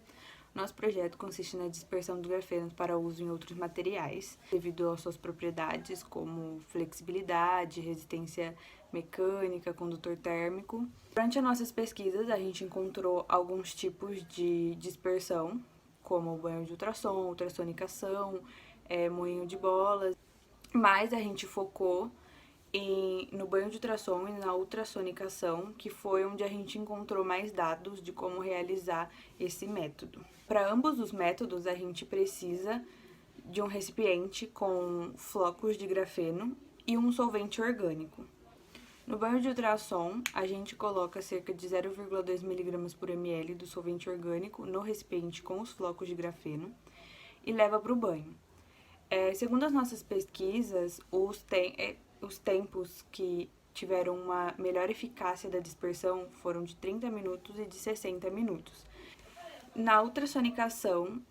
Nosso projeto consiste na dispersão do grafeno para uso em outros materiais, devido às suas propriedades como flexibilidade, resistência mecânica, condutor térmico. Durante as nossas pesquisas, a gente encontrou alguns tipos de dispersão, como banho de ultrassom, ultrassonicação, moinho de bolas, mas a gente focou no banho de ultrassom e na ultrassonicação, que foi onde a gente encontrou mais dados de como realizar esse método. Para ambos os métodos, a gente precisa de um recipiente com flocos de grafeno e um solvente orgânico. No banho de ultrassom, a gente coloca cerca de 0,2 mg por ml do solvente orgânico no recipiente com os flocos de grafeno e leva para o banho. Segundo as nossas pesquisas, os tempos que tiveram uma melhor eficácia da dispersão foram de 30 minutos e de 60 minutos. Na ultrassonicação,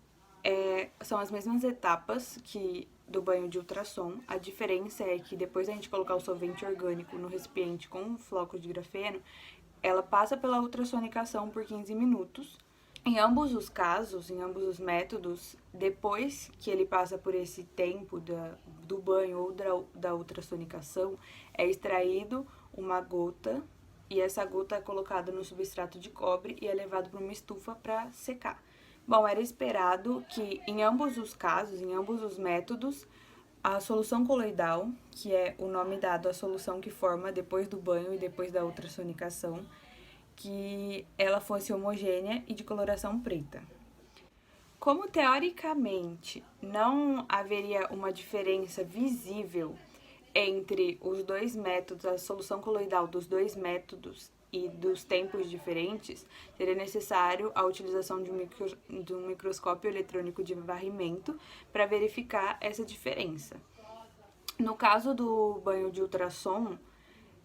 são as mesmas etapas que do banho de ultrassom. A diferença é que depois da gente colocar o solvente orgânico no recipiente com flocos de grafeno, ela passa pela ultrassonicação por 15 minutos Em ambos os casos, em ambos os métodos, depois que ele passa por esse tempo do banho ou da ultrassonicação, é extraído uma gota e essa gota é colocada no substrato de cobre e é levado para uma estufa para secar. Bom, era esperado que em ambos os casos, em ambos os métodos, a solução coloidal, que é o nome dado à solução que forma depois do banho e depois da ultrassonicação, que ela fosse homogênea e de coloração preta. Como teoricamente não haveria uma diferença visível entre os dois métodos, a solução coloidal dos dois métodos e dos tempos diferentes, seria necessário a utilização de um microscópio eletrônico de varrimento para verificar essa diferença. No caso do banho de ultrassom,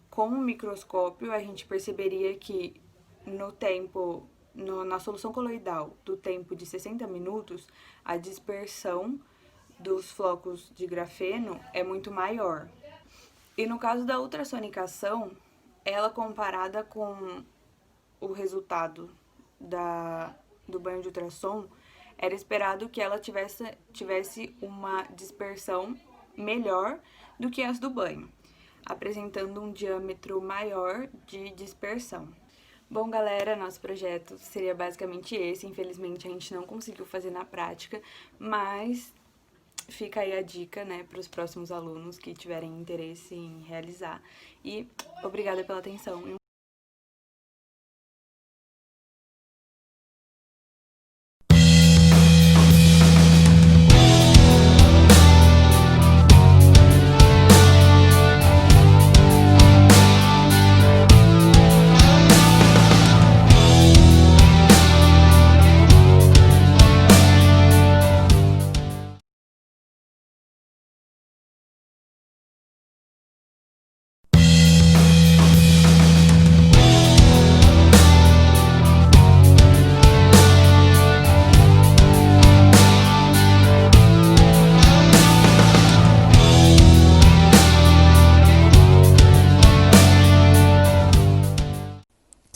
com o microscópio a gente perceberia que na solução coloidal do tempo de 60 minutos, a dispersão dos flocos de grafeno é muito maior. E no caso da ultrassonicação, ela comparada com o resultado do banho de ultrassom, era esperado que ela tivesse uma dispersão melhor do que as do banho, apresentando um diâmetro maior de dispersão. Bom, galera, nosso projeto seria basicamente esse. Infelizmente, a gente não conseguiu fazer na prática, mas fica aí a dica, né, para os próximos alunos que tiverem interesse em realizar. E obrigada pela atenção.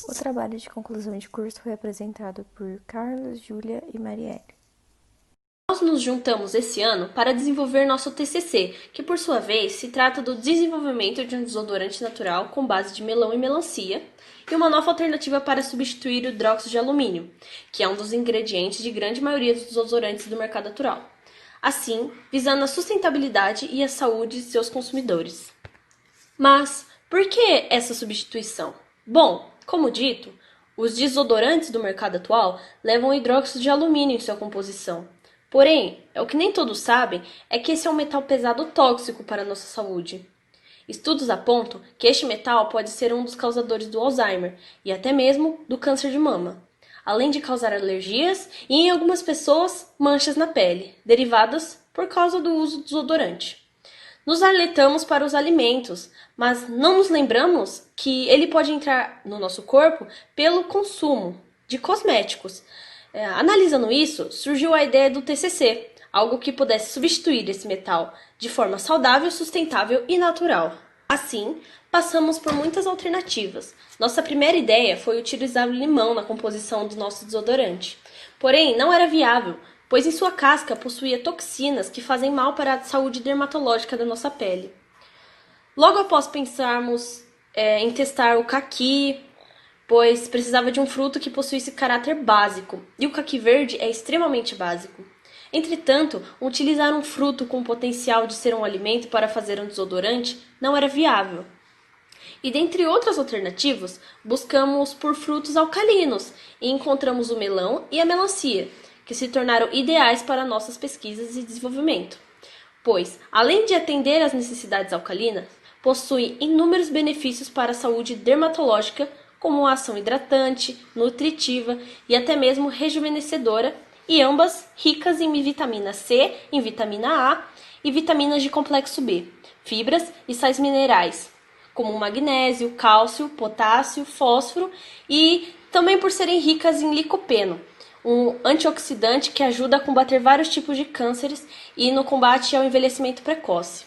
O trabalho de conclusão de curso foi apresentado por Carlos, Júlia e Marielle. Nós nos juntamos esse ano para desenvolver nosso TCC, que por sua vez se trata do desenvolvimento de um desodorante natural com base de melão e melancia e uma nova alternativa para substituir o hidróxido de alumínio, que é um dos ingredientes de grande maioria dos desodorantes do mercado natural. Assim, visando a sustentabilidade e a saúde de seus consumidores. Mas, por que essa substituição? Bom, como dito, os desodorantes do mercado atual levam hidróxido de alumínio em sua composição. Porém, o que nem todos sabem é que esse é um metal pesado tóxico para a nossa saúde. Estudos apontam que este metal pode ser um dos causadores do Alzheimer e até mesmo do câncer de mama, além de causar alergias e, em algumas pessoas, manchas na pele, derivadas por causa do uso do desodorante. Nos alertamos para os alimentos, mas não nos lembramos que ele pode entrar no nosso corpo pelo consumo de cosméticos. Analisando isso, surgiu a ideia do TCC, algo que pudesse substituir esse metal de forma saudável, sustentável e natural. Assim, passamos por muitas alternativas. Nossa primeira ideia foi utilizar o limão na composição do nosso desodorante. Porém, não era viável, pois em sua casca possuía toxinas que fazem mal para a saúde dermatológica da nossa pele. Logo após pensarmos em testar o caqui, pois precisava de um fruto que possuísse caráter básico, e o caqui verde é extremamente básico. Entretanto, utilizar um fruto com potencial de ser um alimento para fazer um desodorante não era viável. E dentre outras alternativas, buscamos por frutos alcalinos e encontramos o melão e a melancia, que se tornaram ideais para nossas pesquisas e desenvolvimento, pois, além de atender às necessidades alcalinas, possuem inúmeros benefícios para a saúde dermatológica, como ação hidratante, nutritiva e até mesmo rejuvenescedora, e ambas ricas em vitamina C, em vitamina A e vitaminas de complexo B, fibras e sais minerais, como magnésio, cálcio, potássio, fósforo e também por serem ricas em licopeno, um antioxidante que ajuda a combater vários tipos de cânceres e no combate ao envelhecimento precoce.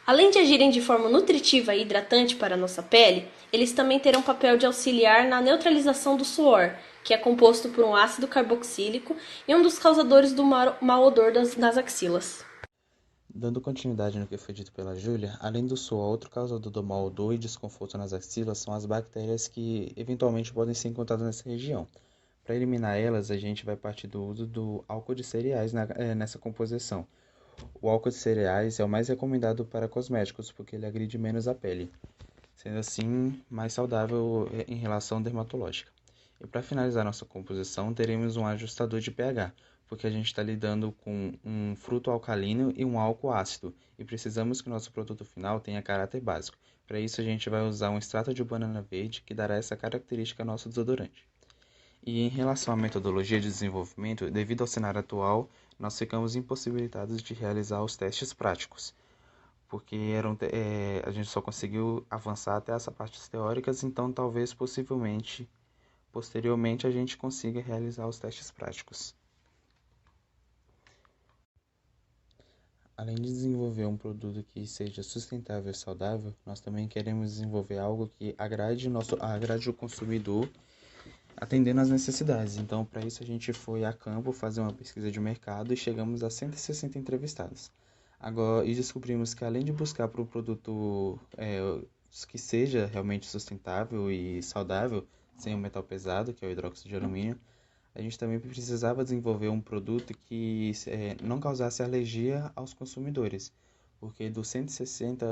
Além de agirem de forma nutritiva e hidratante para a nossa pele, eles também terão papel de auxiliar na neutralização do suor, que é composto por um ácido carboxílico e um dos causadores do mau odor nas axilas. Dando continuidade no que foi dito pela Júlia, além do suor, outro causador do mau odor e desconforto nas axilas são as bactérias que eventualmente podem ser encontradas nessa região. Para eliminar elas, a gente vai partir do uso do álcool de cereais nessa composição. O álcool de cereais é o mais recomendado para cosméticos, porque ele agride menos a pele, sendo assim mais saudável em relação dermatológica. E para finalizar nossa composição, teremos um ajustador de pH, porque a gente está lidando com um fruto alcalino e um álcool ácido, e precisamos que o nosso produto final tenha caráter básico. Para isso, a gente vai usar um extrato de banana verde, que dará essa característica ao nosso desodorante. E em relação à metodologia de desenvolvimento, devido ao cenário atual, nós ficamos impossibilitados de realizar os testes práticos, porque a gente só conseguiu avançar até essas partes teóricas, então talvez, possivelmente, posteriormente, a gente consiga realizar os testes práticos. Além de desenvolver um produto que seja sustentável e saudável, nós também queremos desenvolver algo que agrade o consumidor, atendendo às necessidades. Então, para isso, a gente foi a campo fazer uma pesquisa de mercado e chegamos a 160 entrevistados. E descobrimos que, além de buscar por um produto que seja realmente sustentável e saudável, sem o metal pesado, que é o hidróxido de alumínio, a gente também precisava desenvolver um produto que não causasse alergia aos consumidores, porque dos 160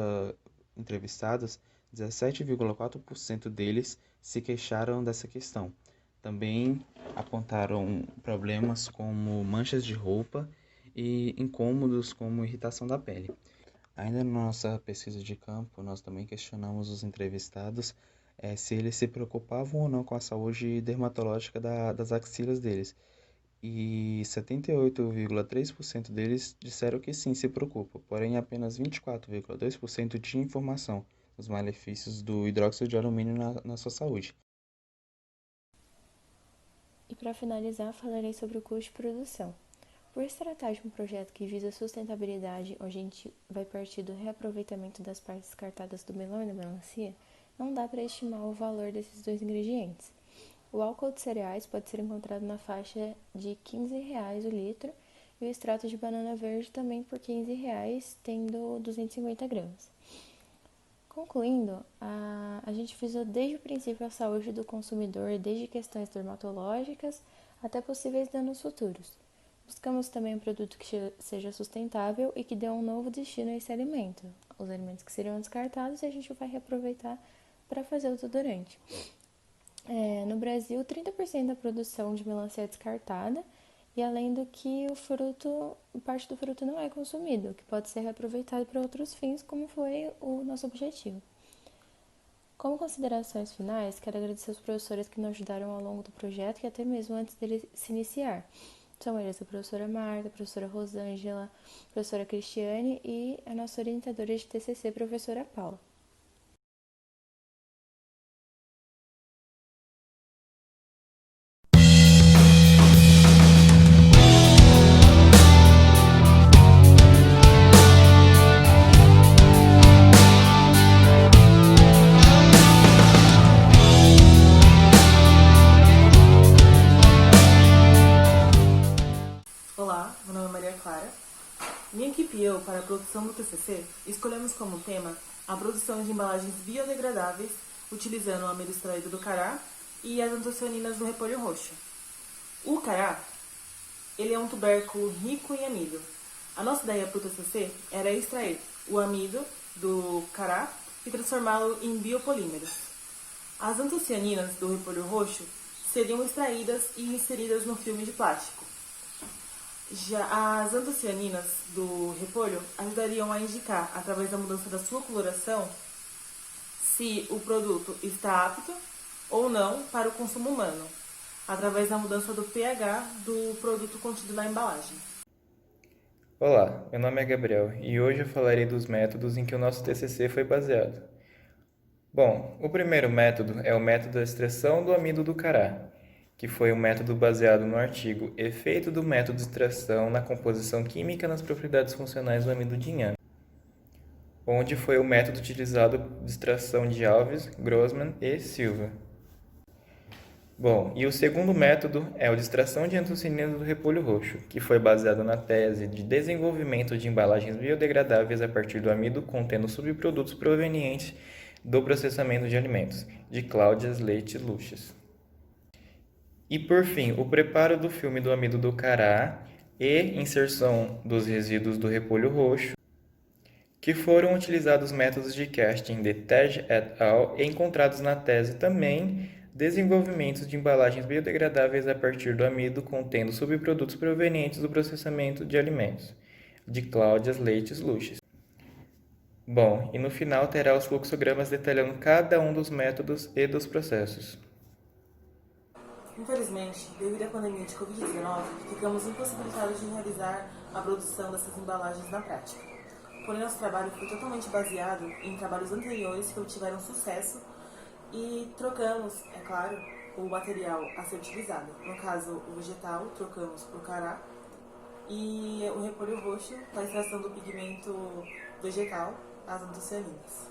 entrevistados, 17,4% deles se queixaram dessa questão. Também apontaram problemas como manchas de roupa e incômodos como irritação da pele. Ainda na nossa pesquisa de campo, nós também questionamos os entrevistados se eles se preocupavam ou não com a saúde dermatológica das axilas deles. E 78,3% deles disseram que sim, se preocupam, porém apenas 24,2% tinham informação dos malefícios do hidróxido de alumínio na sua saúde. E para finalizar, falarei sobre o custo de produção. Por se tratar de um projeto que visa sustentabilidade, onde a gente vai partir do reaproveitamento das partes descartadas do melão e da melancia, não dá para estimar o valor desses dois ingredientes. O álcool de cereais pode ser encontrado na faixa de R$ 15,00 o litro e o extrato de banana verde também por R$ 15,00, tendo 250 gramas. Concluindo, a gente visou desde o princípio a saúde do consumidor, desde questões dermatológicas até possíveis danos futuros. Buscamos também um produto que seja sustentável e que dê um novo destino a esse alimento. Os alimentos que seriam descartados a gente vai reaproveitar para fazer o desodorante. No Brasil, 30% da produção de melancia é descartada, e além do que parte do fruto não é consumido, que pode ser reaproveitado para outros fins, como foi o nosso objetivo. Como considerações finais, quero agradecer aos professores que nos ajudaram ao longo do projeto e até mesmo antes dele se iniciar. São eles a professora Marta, a professora Rosângela, a professora Cristiane e a nossa orientadora de TCC, professora Paula. Olá, meu nome é Maria Clara. Minha equipe e eu, para a produção do TCC, escolhemos como tema a produção de embalagens biodegradáveis utilizando o amido extraído do cará e as antocianinas do repolho roxo. O cará, ele é um tubérculo rico em amido. A nossa ideia para o TCC era extrair o amido do cará e transformá-lo em biopolímeros. As antocianinas do repolho roxo seriam extraídas e inseridas no filme de plástico. Já as antocianinas do repolho ajudariam a indicar, através da mudança da sua coloração, se o produto está apto ou não para o consumo humano, através da mudança do pH do produto contido na embalagem. Olá, meu nome é Gabriel e hoje eu falarei dos métodos em que o nosso TCC foi baseado. Bom, o primeiro método é o método da extração do amido do cará, que foi um método baseado no artigo Efeito do método de extração na composição química nas propriedades funcionais do amido de inhame, onde foi o método utilizado de extração de Alves, Grossman e Silva. Bom, e o segundo método é a extração de antocianinas do repolho roxo, que foi baseado na tese de desenvolvimento de embalagens biodegradáveis a partir do amido contendo subprodutos provenientes do processamento de alimentos, de Cláudia Leite Luches. E por fim, o preparo do filme do amido do cará e inserção dos resíduos do repolho roxo, que foram utilizados métodos de casting de Tej et al. E encontrados na tese também desenvolvimento de embalagens biodegradáveis a partir do amido contendo subprodutos provenientes do processamento de alimentos, de Cláudia Leite Luches. Bom, e no final terá os fluxogramas detalhando cada um dos métodos e dos processos. Infelizmente, devido à pandemia de Covid-19, ficamos impossibilitados de realizar a produção dessas embalagens na prática. Porém, nosso trabalho foi totalmente baseado em trabalhos anteriores que obtiveram sucesso e trocamos, é claro, o material a ser utilizado. No caso, o vegetal, trocamos por cará e o repolho roxo para a extração do pigmento vegetal, as antocianinas.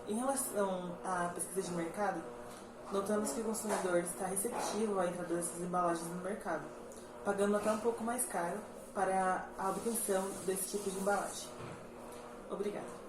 Em relação à pesquisa de mercado, notamos que o consumidor está receptivo à entrada dessas embalagens no mercado, pagando até um pouco mais caro para a obtenção desse tipo de embalagem. Obrigada.